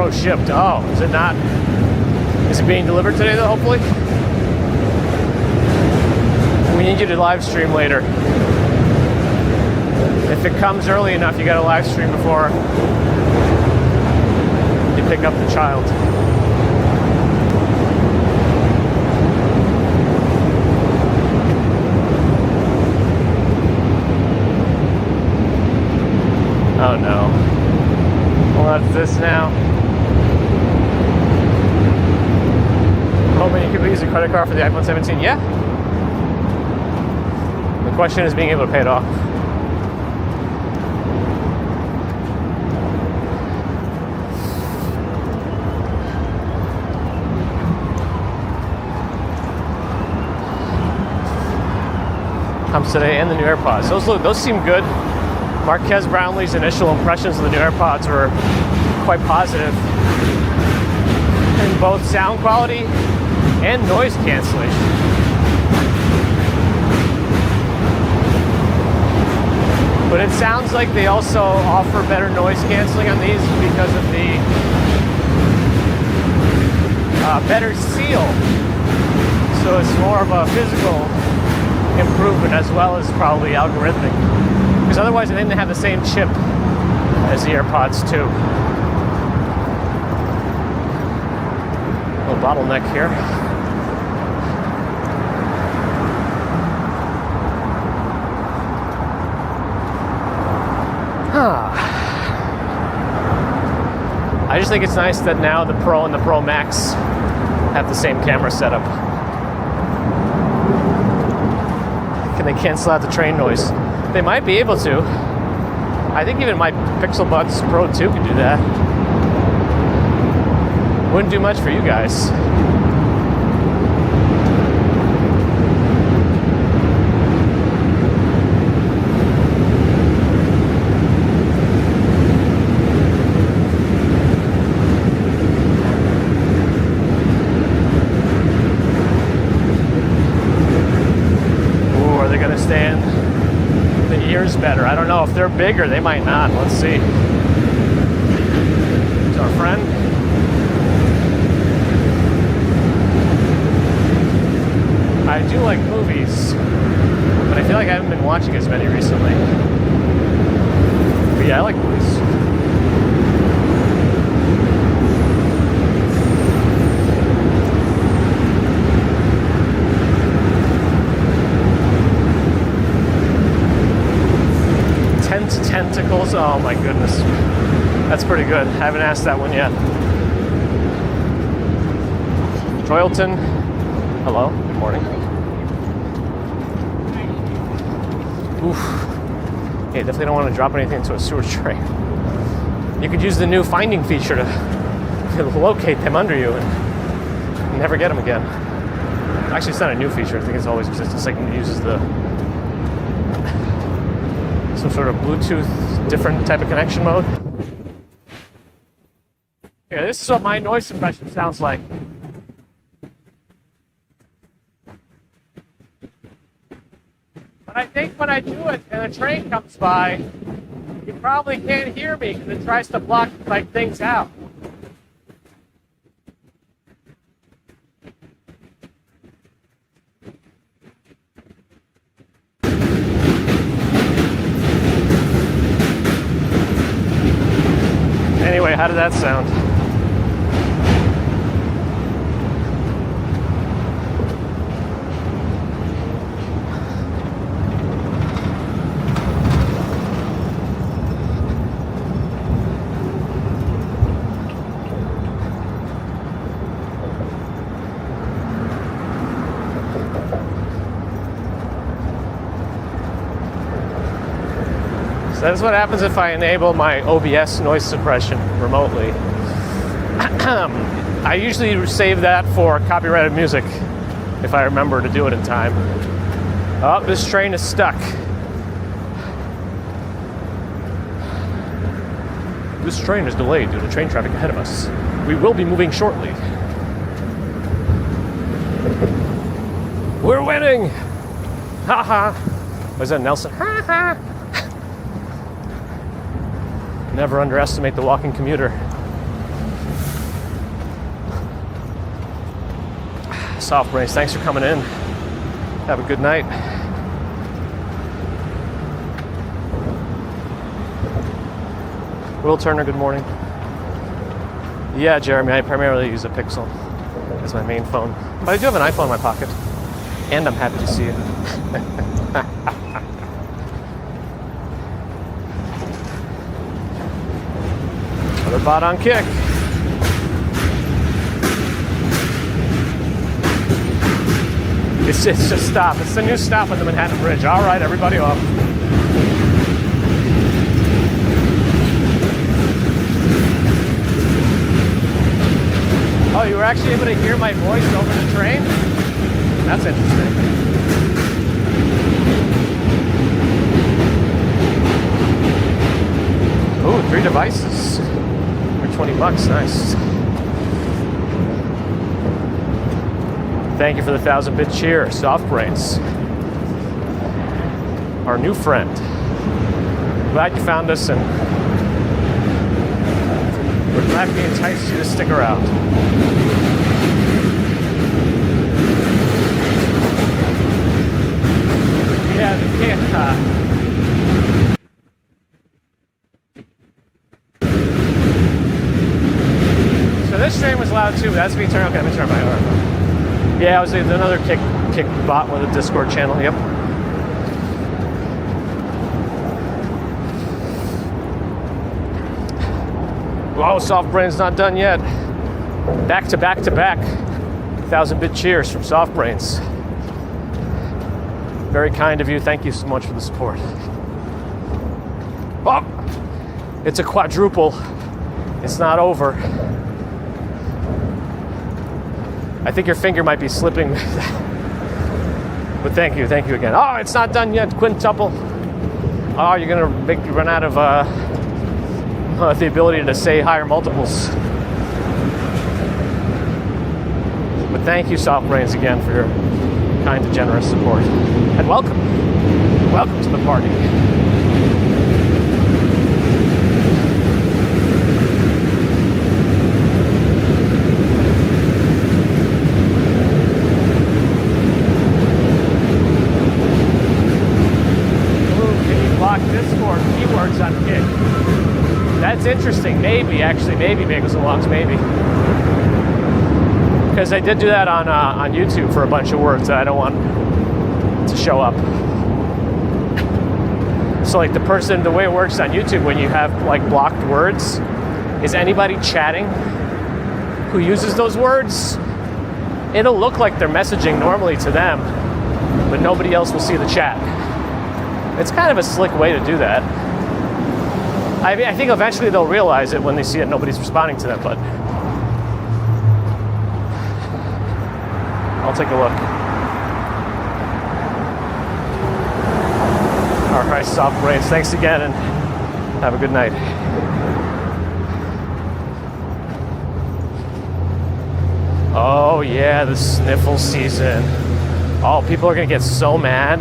Pro shipped. Oh, is it not? Is it being delivered today though, hopefully? We need you to live stream later. If it comes early enough, you gotta live stream before you pick up the child. Oh no. What's this now? Hoping you could use a credit card for the iPhone 17. Yeah. The question is being able to pay it off. Comes today, and the new AirPods. Those seem good. Marquez Brownlee's initial impressions of the new AirPods were quite positive in both sound quality and noise cancellation. But it sounds like they also offer better noise canceling on these because of the better seal. So it's more of a physical improvement as well as probably algorithmic. Because otherwise I think they have the same chip as the AirPods too. Little bottleneck here. I just think it's nice that now the Pro and the Pro Max have the same camera setup. Can they cancel out the train noise? They might be able to. I think even my Pixel Buds Pro 2 can do that. Wouldn't do much for you guys. Ooh, are they gonna stand the ears better? I don't know. If they're bigger, they might not. Let's see. It's our friend. I do like movies, but I feel like I haven't been watching as many recently. But yeah, I like movies. Tentacles. Oh my goodness. That's pretty good. I haven't asked that one yet. Troyalton. Hello. Good morning. Oof. Yeah, definitely don't want to drop anything into a sewer tray. You could use the new finding feature to locate them under you and never get them again. Actually, it's not a new feature. I think it's always existed. It's like it uses the some sort of Bluetooth different type of connection mode. Yeah, this is what my noise suppression sounds like. But I think when I do it and a train comes by, you probably can't hear me because it tries to block like things out. Anyway, how did that sound? So that's what happens if I enable my OBS noise suppression remotely. I usually save that for copyrighted music if I remember to do it in time. Oh, this train is stuck. This train is delayed due to train traffic ahead of us. We will be moving shortly. We're winning! Ha ha! Was that Nelson? Ha ha! Never underestimate the walking commuter. Soft Brains, thanks for coming in. Have a good night. Will Turner, good morning. Yeah, Jeremy, I primarily use a Pixel as my main phone. But I do have an iPhone in my pocket. And I'm happy to see you. Another bot on kick. It's just stop. It's the new stop on the Manhattan Bridge. All right, everybody off. Oh, you were actually able to hear my voice over the train? That's interesting. Ooh, 3 devices. For $20, nice. Thank you for the 1,000-bit cheer, Soft Brains. Our new friend. Glad you found us, and we're glad we enticed you to stick around. Yeah, they can't. So this stream was loud too, but that's being turned. Okay, let me turn my arm. Yeah, it was another kick bot with a Discord channel. Yep. Whoa, Soft Brains not done yet. Back to back to back. 1,000-bit cheers from Soft Brains. Very kind of you. Thank you so much for the support. Oh, it's a quadruple. It's not over. I think your finger might be slipping. But thank you again. Oh, it's not done yet. Quintuple. Oh, you're gonna run out of the ability to say higher multiples. But thank you, Soft Brains, again for your kind and generous support. And welcome. Welcome to the party. Discord keywords on Kick. That's interesting. Maybe Bagels and Longs, maybe. Because I did do that on YouTube for a bunch of words that I don't want to show up. So like the way it works on YouTube when you have like blocked words is anybody chatting who uses those words, it'll look like they're messaging normally to them, but nobody else will see the chat. It's kind of a slick way to do that. I mean, I think eventually they'll realize it when they see that nobody's responding to them, but I'll take a look. All right, Soft Brains, thanks again, and have a good night. Oh yeah, the sniffle season. Oh, people are gonna get so mad.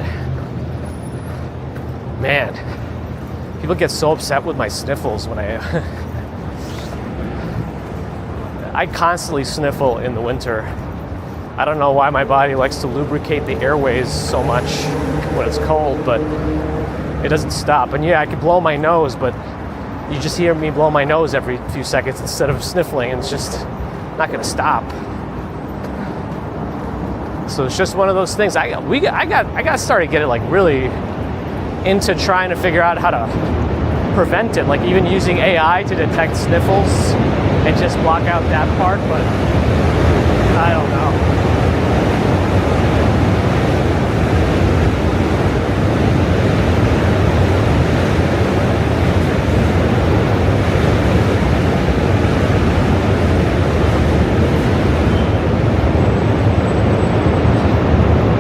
Man, people get so upset with my sniffles when I constantly sniffle in the winter. I don't know why my body likes to lubricate the airways so much when it's cold, but it doesn't stop. And yeah, I can blow my nose, but you just hear me blow my nose every few seconds instead of sniffling, and it's just not gonna stop. So it's just one of those things. I got started getting like really into trying to figure out how to prevent it, like even using AI to detect sniffles and just block out that part, but I don't know.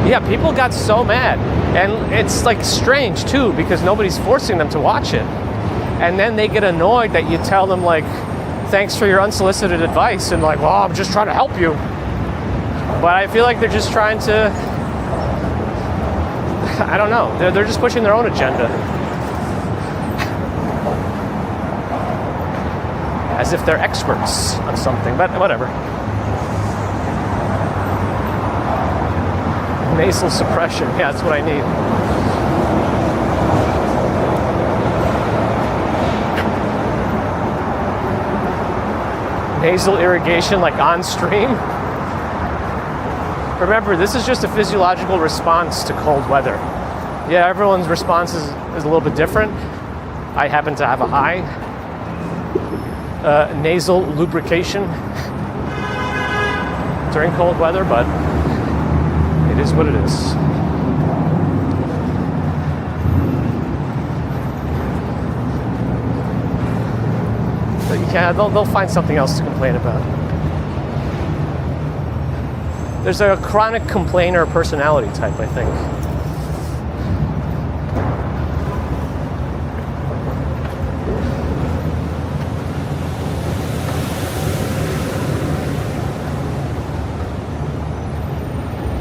Yeah, people got so mad. And it's like strange too, because nobody's forcing them to watch it. And then they get annoyed that you tell them like, thanks for your unsolicited advice, and like, well, I'm just trying to help you. But I feel like they're just trying to, I don't know, they're just pushing their own agenda. As if they're experts on something, but whatever. Nasal suppression. Yeah, that's what I need. Nasal irrigation, like on stream. Remember, this is just a physiological response to cold weather. Yeah, everyone's response is a little bit different. I happen to have a high nasal lubrication during cold weather, but it is what it is. But yeah, they'll find something else to complain about. There's a chronic complainer personality type, I think.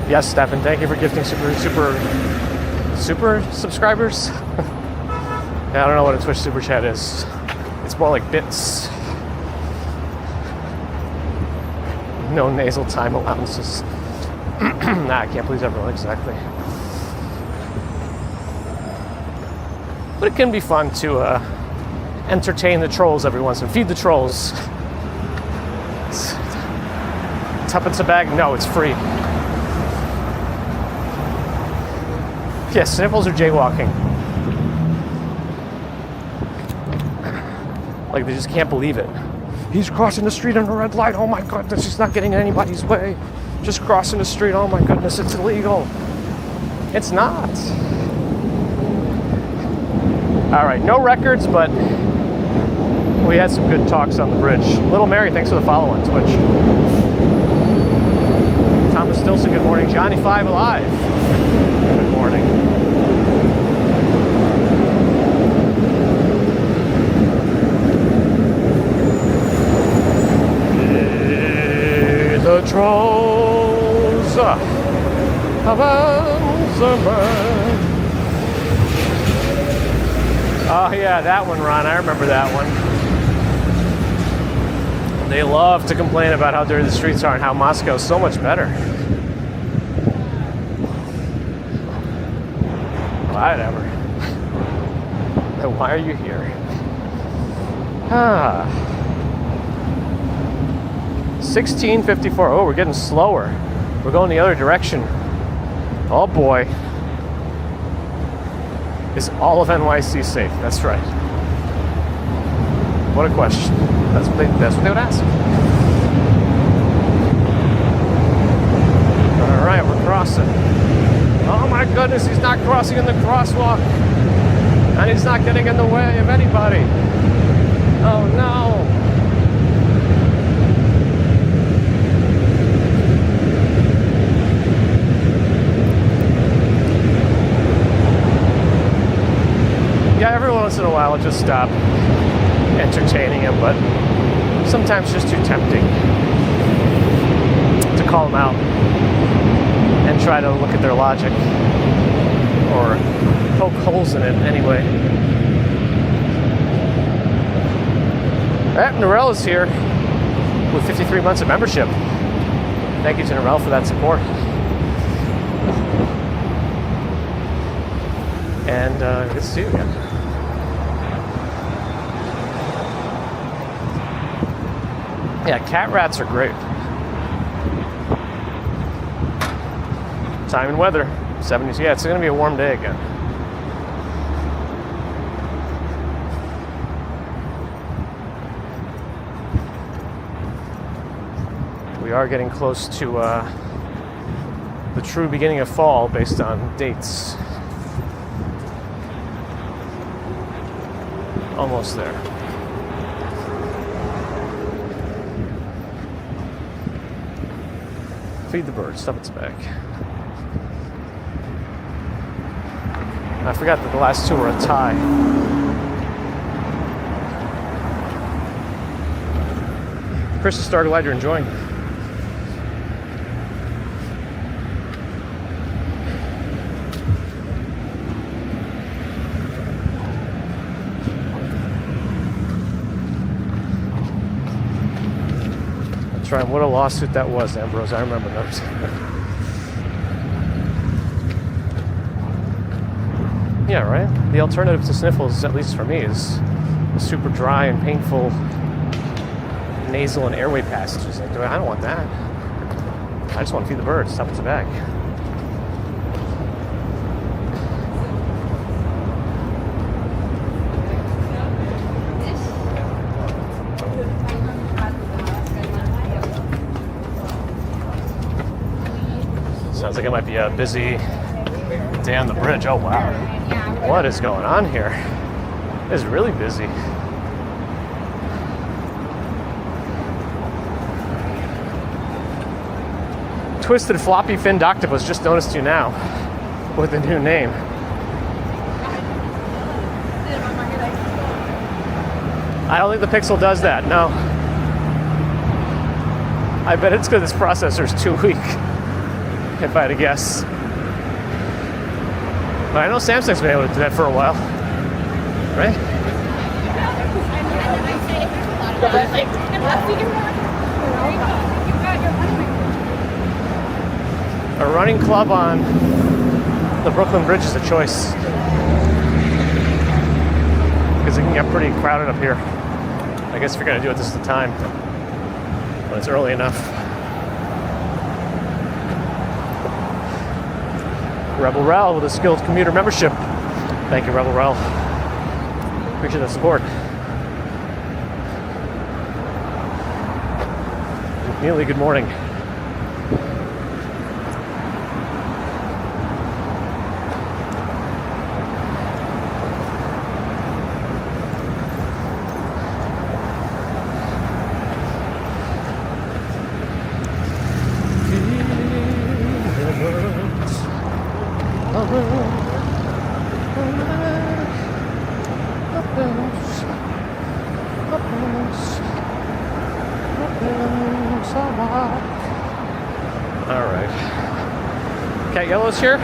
Yes, Stefan, thank you for gifting super subscribers. Yeah, I don't know what a Twitch super chat is. It's more like bits. No nasal time allowances. Nah, I can't please everyone, exactly. But it can be fun to entertain the trolls every once in a while. Feed the trolls. Tuppence a bag? No, it's free. Yeah, sniffles or jaywalking. Like, they just can't believe it. He's crossing the street on a red light. Oh my goodness, he's not getting in anybody's way. Just crossing the street. Oh my goodness, it's illegal. It's not. All right, no records, but we had some good talks on the bridge. Little Mary, thanks for the follow on Twitch. Thomas Stilson, good morning. Johnny5 Alive, good morning. The trolls of Amsterdam. Oh yeah, that one, Ron. I remember that one. They love to complain about how dirty the streets are and how Moscow's so much better. Whatever. Then why are you here? 1654. Oh, we're getting slower. We're going the other direction. Oh boy. Is all of NYC safe? That's right. What a question. That's what they would ask. All right, we're crossing. Oh my goodness, he's not crossing in the crosswalk. And he's not getting in the way of anybody. Oh no. Yeah, every once in a while I'll just stop entertaining him, but sometimes just too tempting to call them out and try to look at their logic or poke holes in it anyway. Narelle is here with 53 months of membership. Thank you to Narelle for that support. And good to see you again. Yeah, cat rats are great. Time and weather, 70s. Yeah, it's going to be a warm day again. We are getting close to the true beginning of fall based on dates. Almost there. Feed the bird, stuff its back. I forgot that the last two were a tie. Chris is Star, glad you're enjoying. What a lawsuit that was, Ambrose. I remember those. Yeah, right? The alternative to sniffles, at least for me, is super dry and painful nasal and airway passages. Like, I don't want that. I just want to feed the birds, top to back. Sounds like it might be a busy day on the bridge. Oh, wow. What is going on here? It's really busy. Twisted floppy finned octopus, just noticed you now with a new name. I don't think the Pixel does that, no. I bet it's because this processor's too weak, if I had to guess. But I know Samsung's been able to do that for a while, right? A running club on the Brooklyn Bridge is a choice, because it can get pretty crowded up here. I guess if you're going to do it, this is the time, when it's early enough. Rebel Rel with a skilled commuter membership. Thank you, Rebel Rel. Appreciate the support. Neely, good morning. All right. Cat Yellow's here.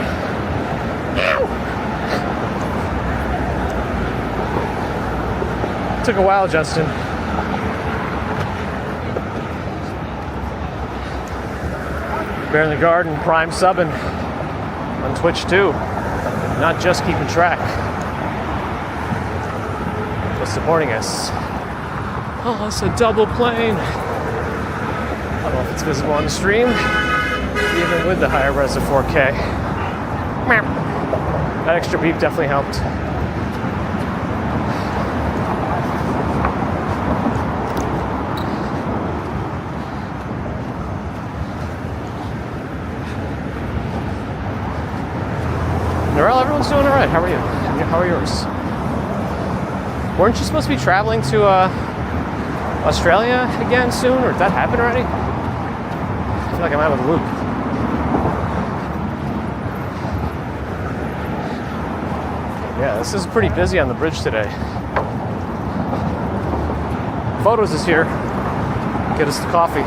Took a while, Justin. Bear in the Garden, Prime subbing on Twitch too. Not just keeping track, but supporting us. Oh, it's a double plane. I don't know if it's visible on the stream, even with the higher res of 4K. That extra beep definitely helped. Norel, everyone's doing all right. How are you? How are yours? Weren't you supposed to be traveling to Australia again soon, or did that happen already? I feel like I'm out of the loop. Yeah, this is pretty busy on the bridge today. Photos is here. Get us the coffee.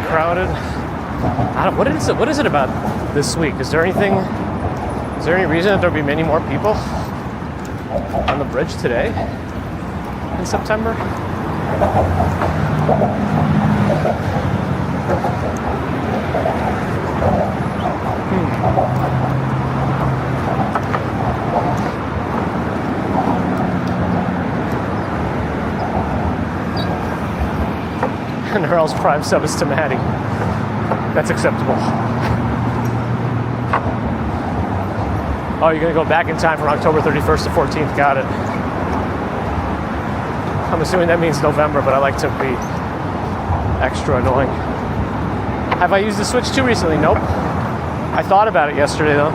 Crowded. I don't, what is it about this week? Is there any reason that there'll be many more people on the bridge today in September? And Earl's Prime sub is to Maddie. That's acceptable. Oh, you're gonna go back in time from October 31st to 14th. Got it. I'm assuming that means November, but I like to be extra annoying. Have I used the Switch 2 recently? Nope. I thought about it yesterday, though.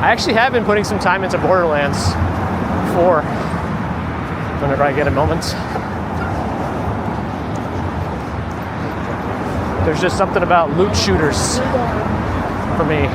I actually have been putting some time into Borderlands 4 whenever I get a moment. There's just something about loot shooters for me.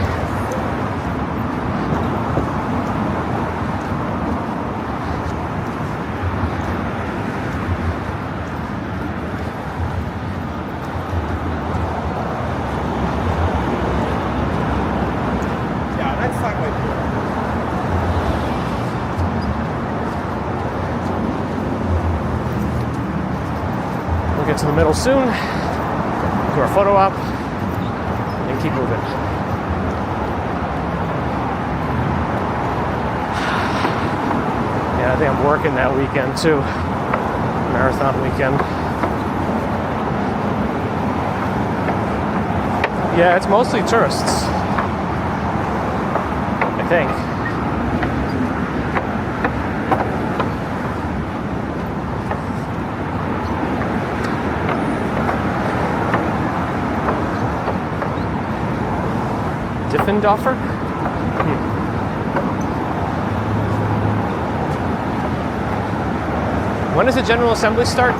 in the middle soon. Do our photo op and keep moving. Yeah, I think I'm working that weekend too. Marathon weekend. Yeah, it's mostly tourists, I think. Diffendorfer? When does the General Assembly start?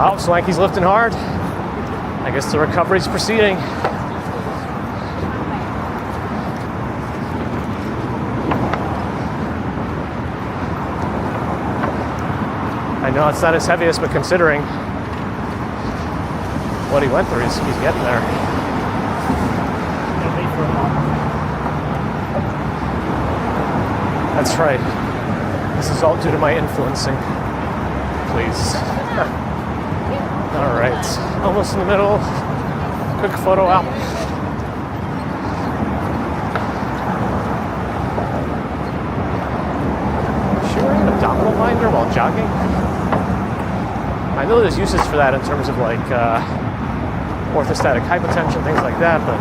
Oh, Swanky's lifting hard. I guess the recovery's proceeding. I know it's not his heaviest, but considering what he went through, he's getting there. That's right. This is all due to my influencing. Please. All right, almost in the middle. Quick photo op. Is she wearing an abdominal binder while jogging? I know there's uses for that in terms of like orthostatic hypotension, things like that, but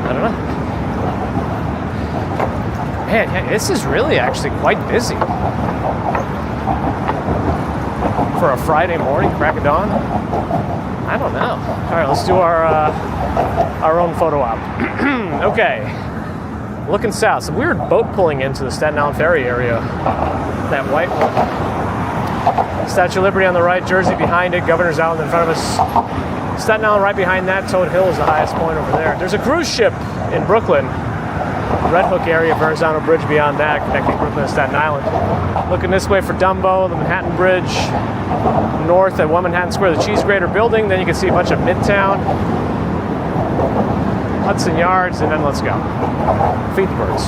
I don't know. Man, yeah, this is really actually quite busy. For a Friday morning, crack of dawn? I don't know. All right, let's do our own photo op. Okay, looking south. Some weird boat pulling into the Staten Island Ferry area. That white one. Statue of Liberty on the right, Jersey behind it, Governor's Island in front of us. Staten Island right behind that. Toad Hill is the highest point over there. There's a cruise ship in Brooklyn. Red Hook area, Verrazano Bridge beyond that, connecting Brooklyn and Staten Island. Looking this way for Dumbo, the Manhattan Bridge, north at 1 Manhattan Square, the Cheese Grater Building. Then you can see a bunch of Midtown, Hudson Yards, and then let's go. Feed the birds.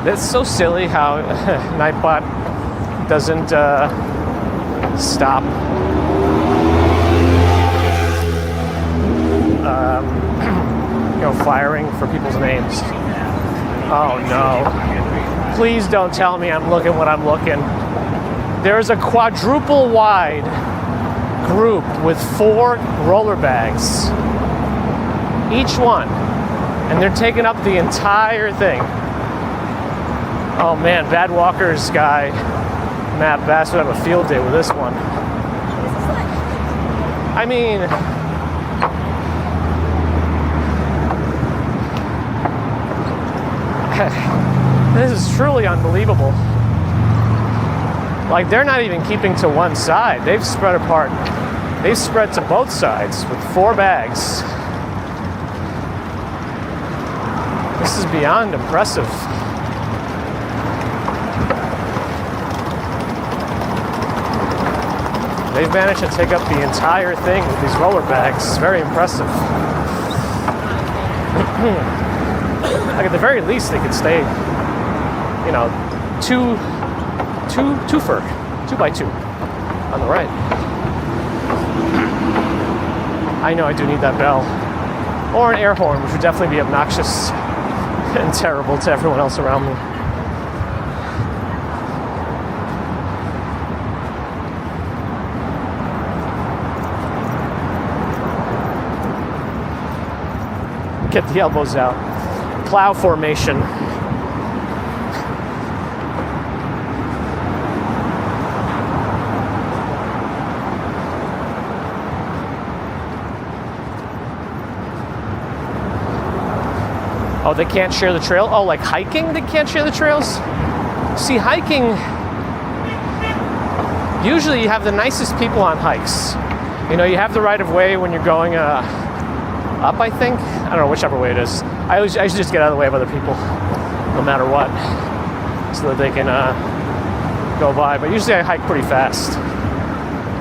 It's so silly how Nightbot doesn't stop firing for people's names. Oh no. Please don't tell me I'm looking what I'm looking. There's a quadruple wide group with 4 roller bags. Each one. And they're taking up the entire thing. Oh man, Bad Walkers guy, Matt Bass would have a field day with this one. I mean, this is truly unbelievable. Like, they're not even keeping to one side. They've spread apart. They've spread to both sides with 4 bags. This is beyond impressive. They've managed to take up the entire thing with these roller bags. It's very impressive. Like, at the very least, they could stay, you know, 2 by 2 on the right. I know I do need that bell. Or an air horn, which would definitely be obnoxious and terrible to everyone else around me. Get the elbows out. Plow formation. Oh, they can't share the trail? Oh, like hiking, they can't share the trails? See, hiking, usually you have the nicest people on hikes. You know, you have the right of way when you're going up, I think. I don't know, whichever way it is. I usually just get out of the way of other people, no matter what, so that they can go by. But usually I hike pretty fast.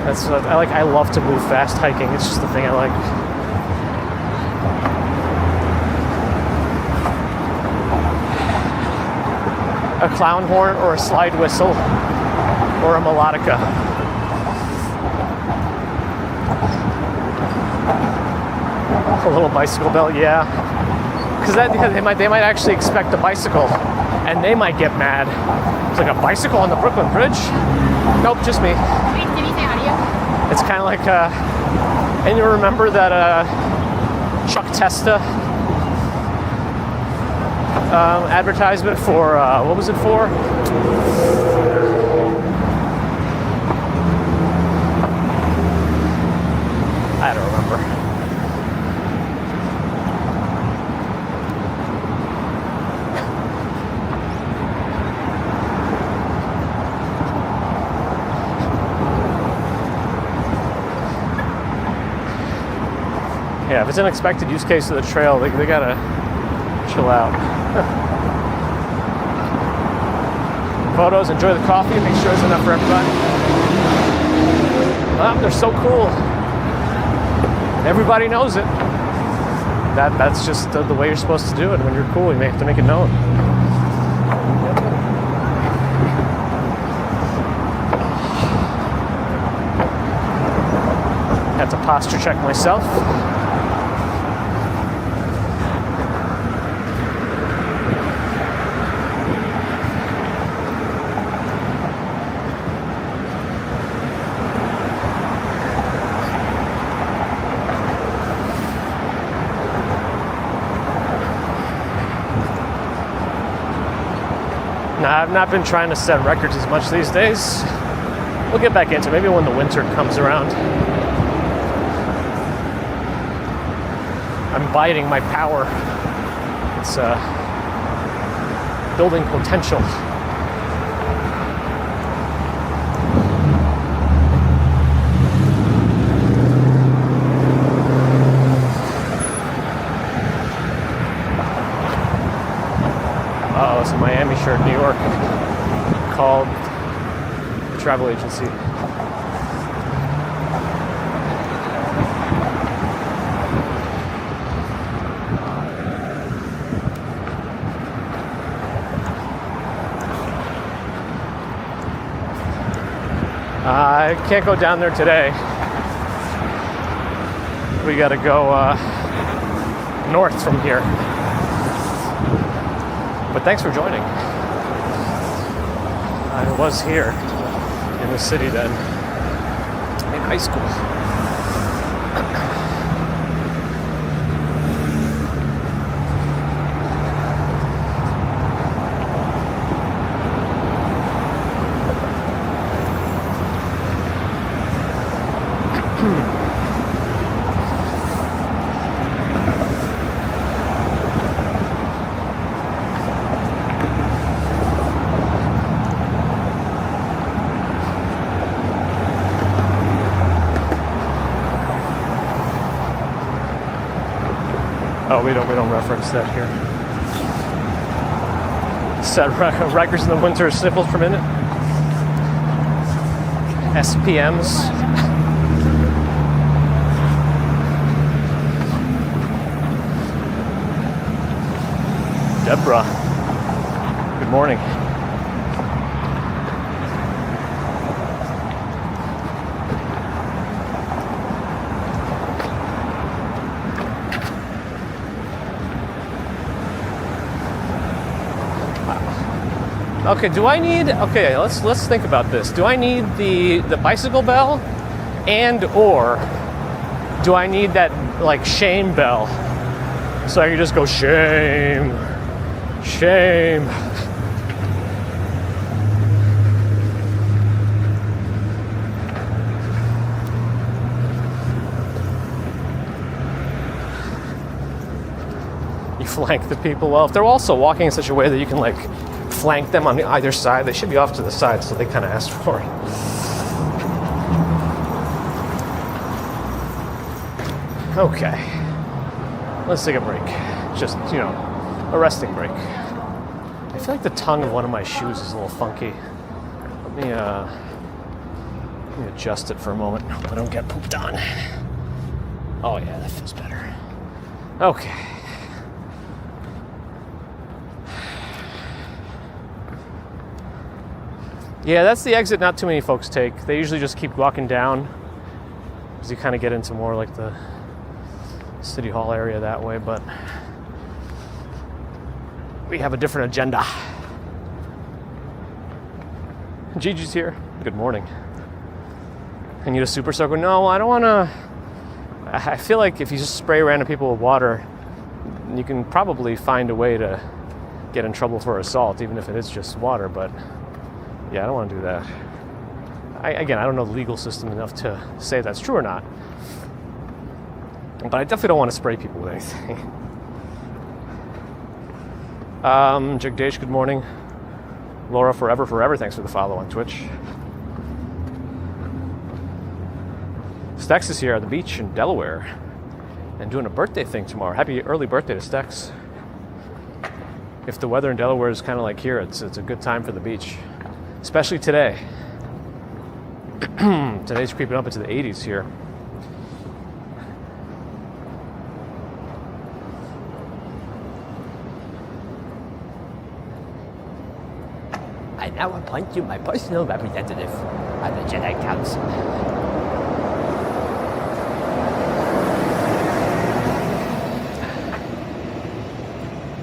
That's what I love to move fast hiking. It's just the thing I like. A clown horn or a slide whistle or a melodica. A little bicycle bell, yeah. Because they might actually expect a bicycle, and they might get mad. It's like a bicycle on the Brooklyn Bridge? Nope, just me. It's kind of like, and you remember that Chuck Testa advertisement for, what was it for? I don't remember. Yeah, if it's an unexpected use case of the trail, they gotta chill out. Photos, enjoy the coffee, make sure there's enough for everybody. Oh, they're so cool. Everybody knows it. That's just the way you're supposed to do it. When you're cool, you may have to make it known. Have to posture check myself. I've not been trying to set records as much these days. We'll get back into it, maybe when the winter comes around. I'm biding my power. It's building potential. It's a Miami shirt, New York, called the travel agency. I can't go down there today. We gotta go north from here. But thanks for joining. I was here in the city then, in high school. Oh, we don't reference that here. Set Rikers in the winter, sniffles per minute. SPMs. Deborah. Good morning. Okay, let's think about this. Do I need the bicycle bell, and or do I need that like shame bell? So I can just go shame, shame. You flank the people. Well, if they're also walking in such a way that you can like flank them on either side, they should be off to the side, so they kind of asked for it. Okay. Let's take a break. Just, a resting break. I feel like the tongue of one of my shoes is a little funky. Let me adjust it for a moment. Hope I don't get pooped on. Oh yeah, that feels better. Okay. Yeah, that's the exit not too many folks take. They usually just keep walking down because you kind of get into more like the City Hall area that way, but we have a different agenda. Gigi's here. Good morning. I need a super soaker. No, I don't want to. I feel like if you just spray random people with water, you can probably find a way to get in trouble for assault, even if it is just water. But yeah, I don't want to do that. I don't know the legal system enough to say if that's true or not. But I definitely don't want to spray people with anything. Jagdesh, good morning. Laura, forever, thanks for the follow on Twitch. Stex is here at the beach in Delaware and doing a birthday thing tomorrow. Happy early birthday to Stex. If the weather in Delaware is kind of like here, it's a good time for the beach. Especially today. Today's creeping up into the 80s here. I now appoint you my personal representative on the Jedi Council.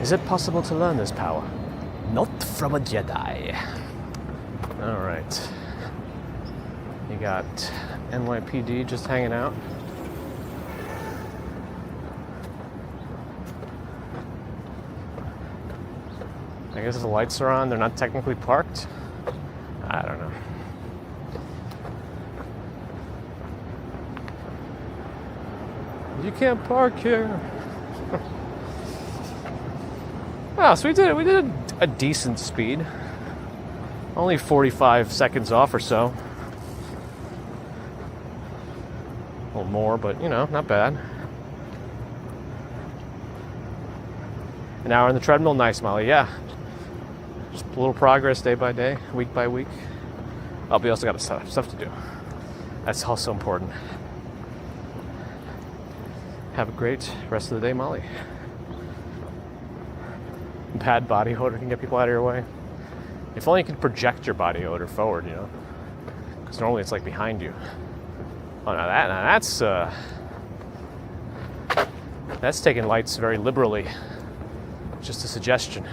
Is it possible to learn this power? Not from a Jedi. All right. You got NYPD just hanging out. I guess if the lights are on, they're not technically parked. I don't know. You can't park here. Oh, so we did a decent speed. Only 45 seconds off or so. A little more, but not bad. An hour on the treadmill, nice, Molly. Yeah. Just a little progress day by day, week by week. Oh, but we also got stuff to do. That's also important. Have a great rest of the day, Molly. Bad body odor can get people out of your way. If only you could project your body odor forward, because normally it's like behind you. Oh, now that's taking lights very liberally. Just a suggestion.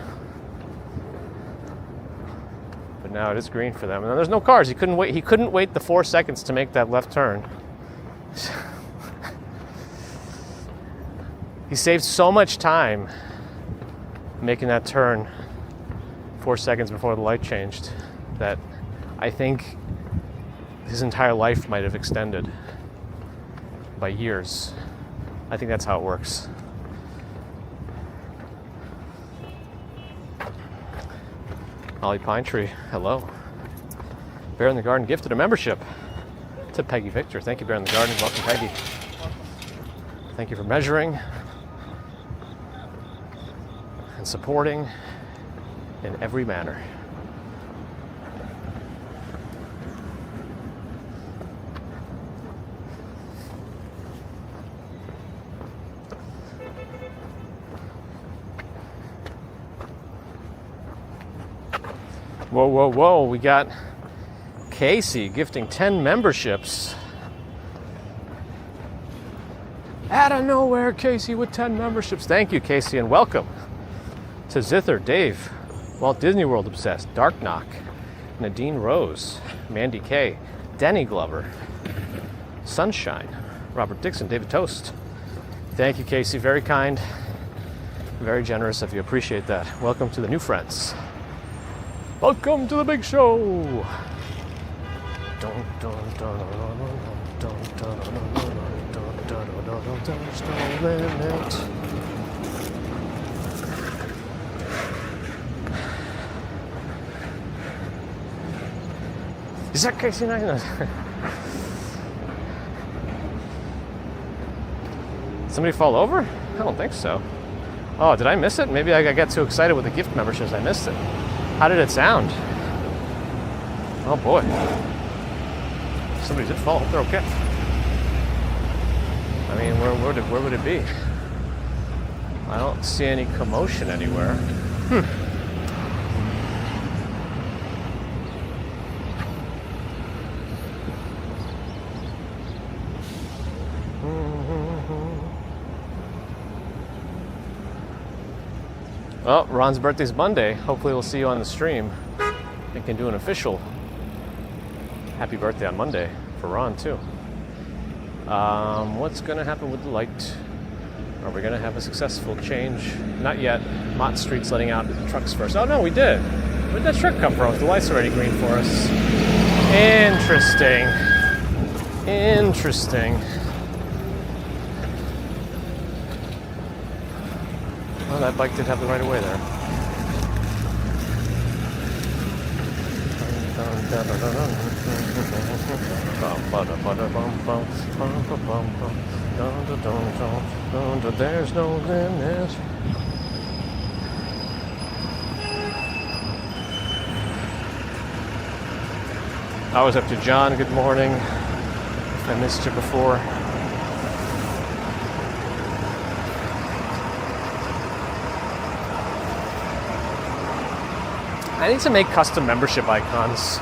But now it is green for them, and then there's no cars. He couldn't wait the 4 seconds to make that left turn. He saved so much time making that turn 4 seconds before the light changed that I think his entire life might have extended by years. I think that's how it works. Ollie Pine Tree, hello. Bear in the Garden gifted a membership to Peggy Victor. Thank you, Bear in the Garden. Welcome, Peggy. Thank you for measuring and supporting in every manner. Whoa. We got Casey gifting 10 memberships. Out of nowhere, Casey with 10 memberships. Thank you, Casey, and welcome to Zither, Dave, Walt Disney World Obsessed, Dark Knock, Nadine Rose, Mandy K, Denny Glover, Sunshine, Robert Dixon, David Toast. Thank you, Casey. Very kind, very generous of you. Appreciate that. Welcome to the new friends. Welcome to the big show. Is that Casey Neisner? Somebody fall over? I don't think so. Oh, did I miss it? Maybe I got too excited with the gift memberships. I missed it. How did it sound? Oh boy. Somebody did fall. They're okay. I mean, where would it be? I don't see any commotion anywhere. Well, Ron's birthday's Monday. Hopefully we'll see you on the stream. I can do an official happy birthday on Monday for Ron too. What's gonna happen with the light? Are we gonna have a successful change? Not yet. Mott Street's letting out the trucks first. Oh no, we did. Where'd that truck come from? The light's already green for us. Interesting. Interesting. Oh, that bike did have the right of way there. There's no limit. I was up to John. Good morning. I missed you before. I need to make custom membership icons.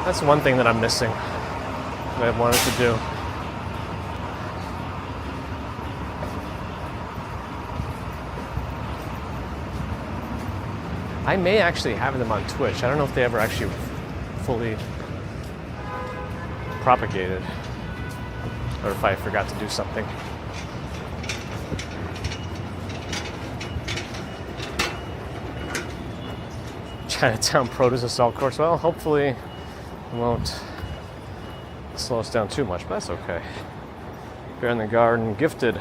That's one thing that I'm missing that I wanted to do. I may actually have them on Twitch. I don't know if they ever actually fully propagated or if I forgot to do something. Chinatown produce assault course. Well, hopefully it won't slow us down too much, but that's okay. Bear in the Garden gifted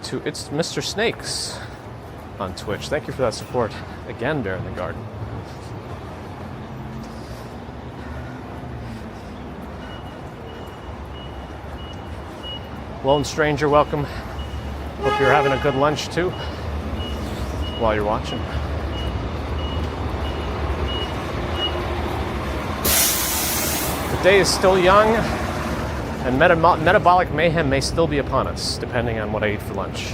to It's Mr. Snakes on Twitch. Thank you for that support. Again, Bear in the Garden. Lone Stranger, welcome. Hope you're having a good lunch too while you're watching. The day is still young, and metabolic mayhem may still be upon us, depending on what I eat for lunch.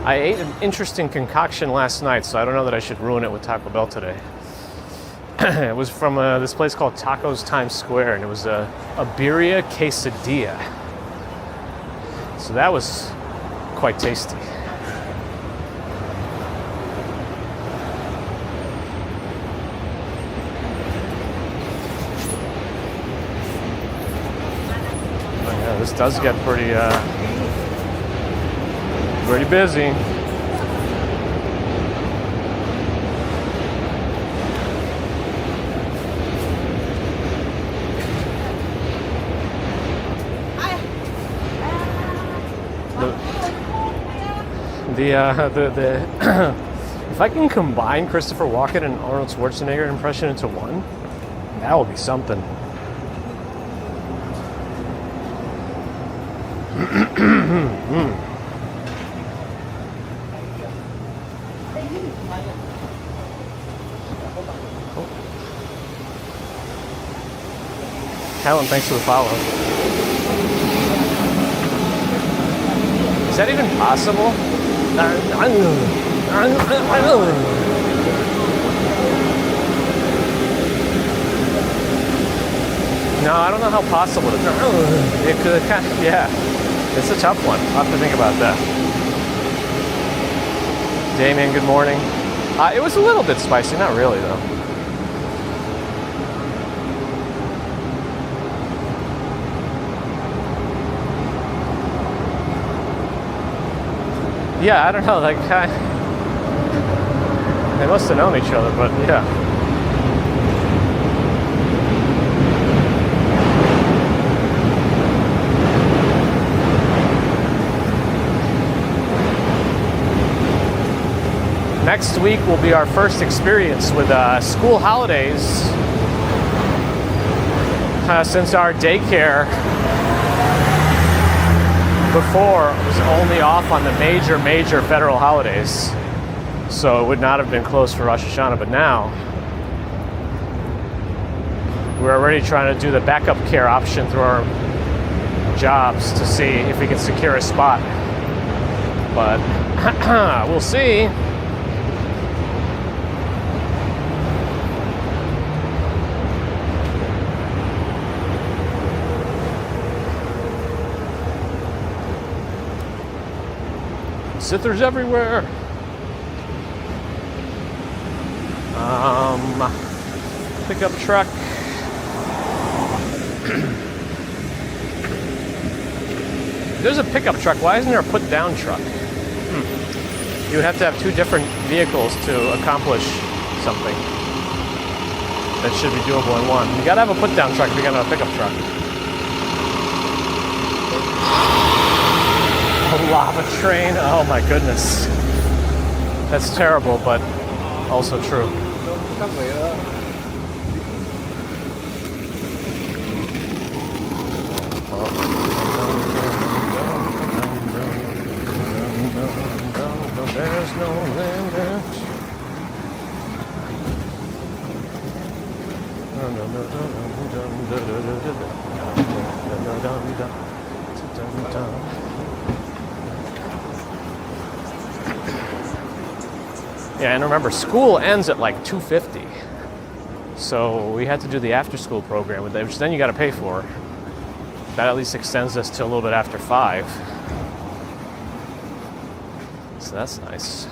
I ate an interesting concoction last night, so I don't know that I should ruin it with Taco Bell today. It was from this place called Tacos Times Square, and it was a birria quesadilla. So that was quite tasty. This does get pretty busy. The if I can combine Christopher Walken and Arnold Schwarzenegger impression into one, that will be something. Helen, thanks for the follow. Is that even possible? No, I don't know how possible it is. It could, yeah. It's a tough one. I'll have to think about that. Damien, good morning. It was a little bit spicy, not really though. Yeah, I don't know, like, they must have known each other, but yeah. next week will be our first experience with school holidays since our daycare before was only off on the major federal holidays. So it would not have been closed for Rosh Hashanah, but now we're already trying to do the backup care option through our jobs to see if we can secure a spot. But we'll see. Sitters everywhere. Pickup truck. There's a pickup truck. Why isn't there a put-down truck? You would have to have two different vehicles to accomplish something that should be doable in one. You gotta have a put-down truck if you're gonna have a pickup truck. A lava train. Oh my goodness. That's terrible, but also true. There's no limit. Yeah, and remember, school ends at like 2:50. So we had to do the after-school program, which then you got to pay for. That at least extends us to a little bit after 5. So that's nice.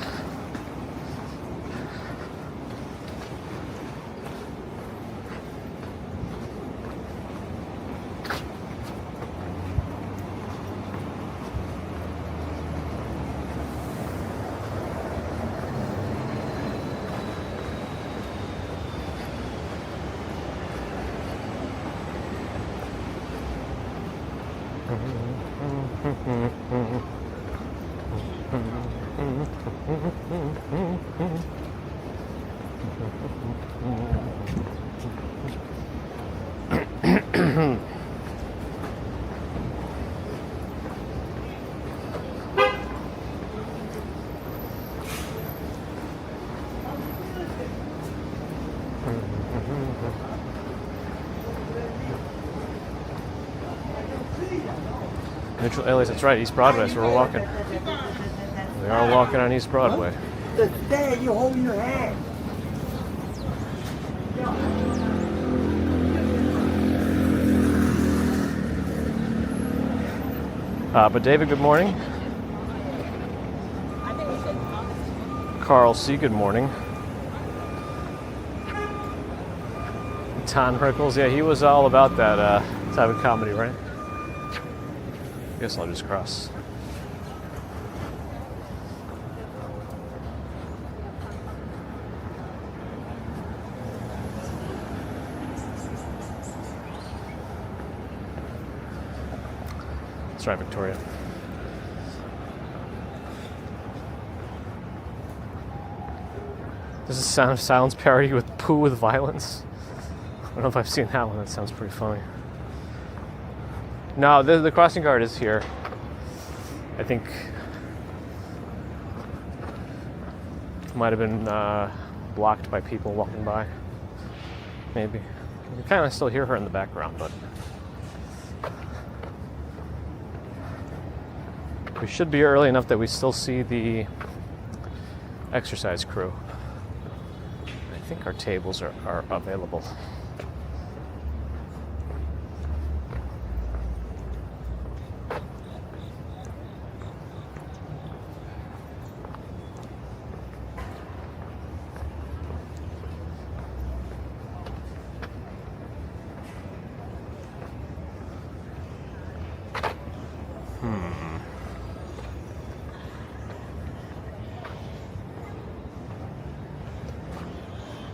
Neutral alias, that's right, East Broadway, so we're walking. We are walking on East Broadway. The day you hold in your hand. But David, good morning. Carl C., good morning. Ton Rickles, yeah, he was all about that type of comedy, right? I guess I'll just cross. That's right, Victoria. This is Sound of Silence parody with Pooh with Violence. I don't know if I've seen that one. That sounds pretty funny. No, the crossing guard is here. I think it might have been blocked by people walking by. Maybe. You can kind of still hear her in the background, but we should be early enough that we still see the exercise crew. I think our tables are available.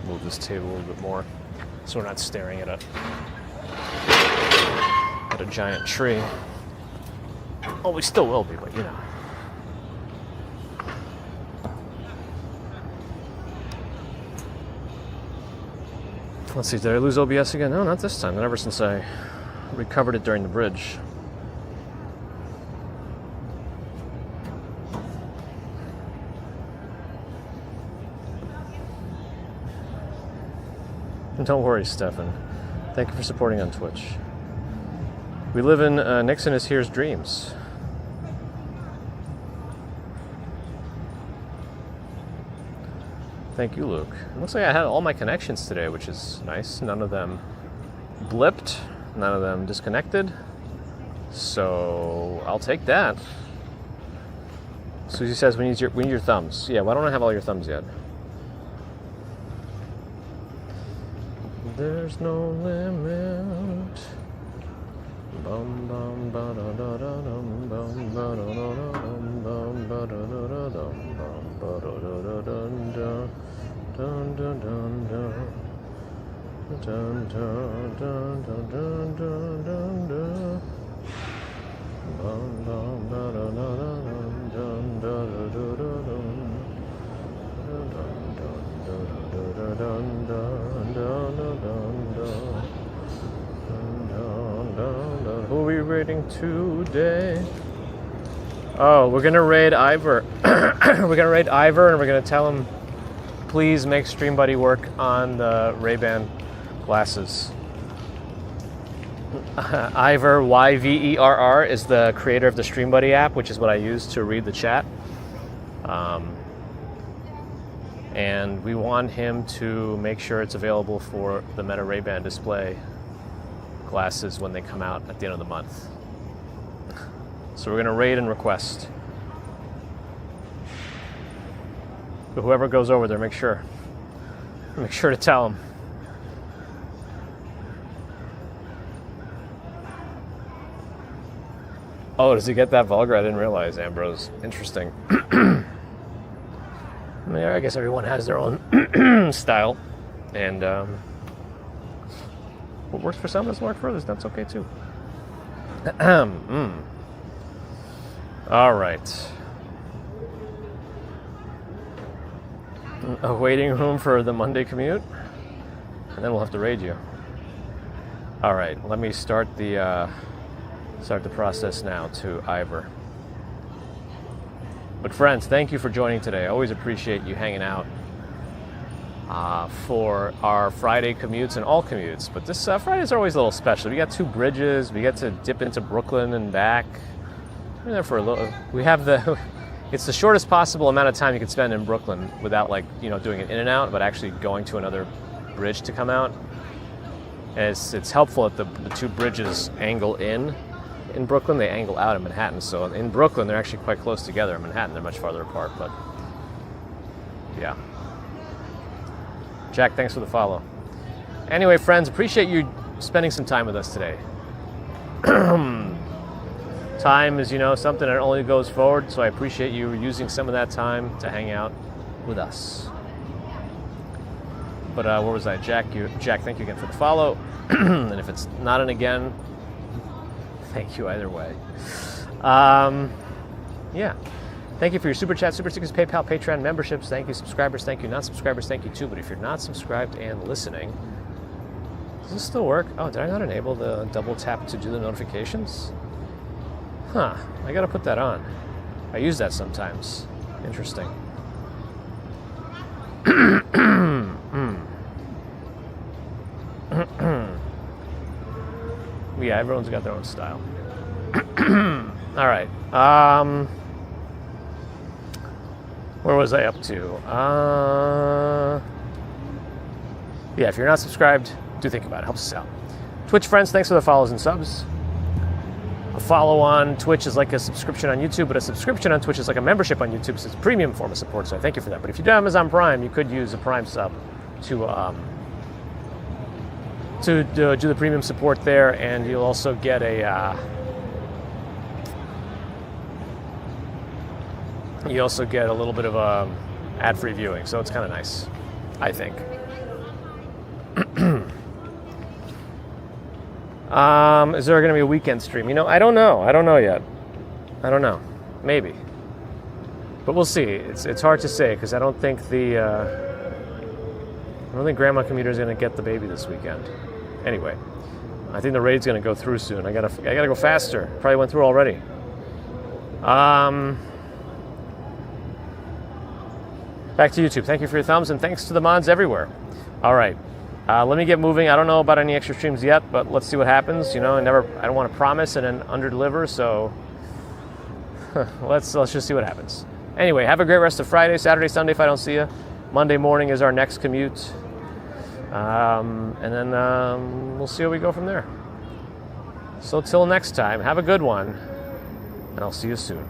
Move this table a little bit more so we're not staring at a giant tree. Oh, we still will be, but you know. Let's see, did I lose OBS again? No, not this time. Not ever since I recovered it during the bridge. Don't worry, Stefan. Thank you for supporting on Twitch. We live in Nixon is Here's dreams. Thank you, Luke. It looks like I had all my connections today, which is nice. None of them blipped. None of them disconnected. So I'll take that. Susie says we need your thumbs. Yeah, why don't I have all your thumbs yet? There's no limit. Bum bum ba da da da dum bum ba da da da dum bum ba da da da dum bum ba da da da dun dun dun dun dun dun dun dun dun dun dun dun dun bum bum ba da da da dum dun da da da da dum dun dun dun dun dun dun dun. Who are we raiding today? Oh, we're gonna raid Ivor. We're gonna raid Ivor, and we're gonna tell him, please make StreamBuddy work on the Ray-Ban glasses. Ivor, Yverr, is the creator of the StreamBuddy app, which is what I use to read the chat. And we want him to make sure it's available for the Meta Ray-Ban display glasses when they come out at the end of the month. So we're going to raid and request. But whoever goes over there, make sure to tell them. Oh, does he get that vulgar? I didn't realize, Ambrose. Interesting. I guess everyone has their own style, and what works for some doesn't work for others. That's okay too. All right. A waiting room for the Monday commute, and then we'll have to raid you. All right. Let me start the process now to Ivor. But friends, thank you for joining today. I always appreciate you hanging out for our Friday commutes and all commutes. But this Fridays are always a little special. We got 2 bridges. We get to dip into Brooklyn and back. We're there for a little. We have it's the shortest possible amount of time you can spend in Brooklyn without doing an in and out, but actually going to another bridge to come out. And it's helpful that the 2 bridges angle in Brooklyn, they angle out in Manhattan. So in Brooklyn, they're actually quite close together. In Manhattan, they're much farther apart, but yeah. Jack, thanks for the follow. Anyway, friends, appreciate you spending some time with us today. Time is, something that only goes forward, so I appreciate you using some of that time to hang out with us. But where was I? Jack, thank you again for the follow. And if it's not an again, thank you either way. Yeah. Thank you for your super chat, super stickers, PayPal, Patreon memberships. Thank you, subscribers. Thank you, non-subscribers. Thank you, too. But if you're not subscribed and listening, does this still work? Oh, did I not enable the double tap to do the notifications? Huh. I got to put that on. I use that sometimes. Interesting. Yeah, everyone's got their own style. All right. Where was I up to? Yeah, if you're not subscribed, do think about it. Helps us out. Twitch friends, thanks for the follows and subs. A follow on Twitch is like a subscription on YouTube, but a subscription on Twitch is like a membership on YouTube, so it's a premium form of support, so I thank you for that. But if you do Amazon Prime, you could use a Prime sub to do the premium support there, and you'll also get a little bit of ad-free viewing, so it's kind of nice, I think. Is there going to be a weekend stream? I don't know. I don't know yet. I don't know. Maybe. But we'll see. It's hard to say because I don't think the don't think Grandma Commuter is going to get the baby this weekend. Anyway, I think the raid's going to go through soon. I gotta go faster. Probably went through already. Back to YouTube. Thank you for your thumbs, and thanks to the mods everywhere. All right, let me get moving. I don't know about any extra streams yet, but let's see what happens. You know, I don't want to promise and then under-deliver, so let's just see what happens. Anyway, have a great rest of Friday, Saturday, Sunday if I don't see you. Monday morning is our next commute. And then we'll see how we go from there. So till next time, have a good one, and I'll see you soon.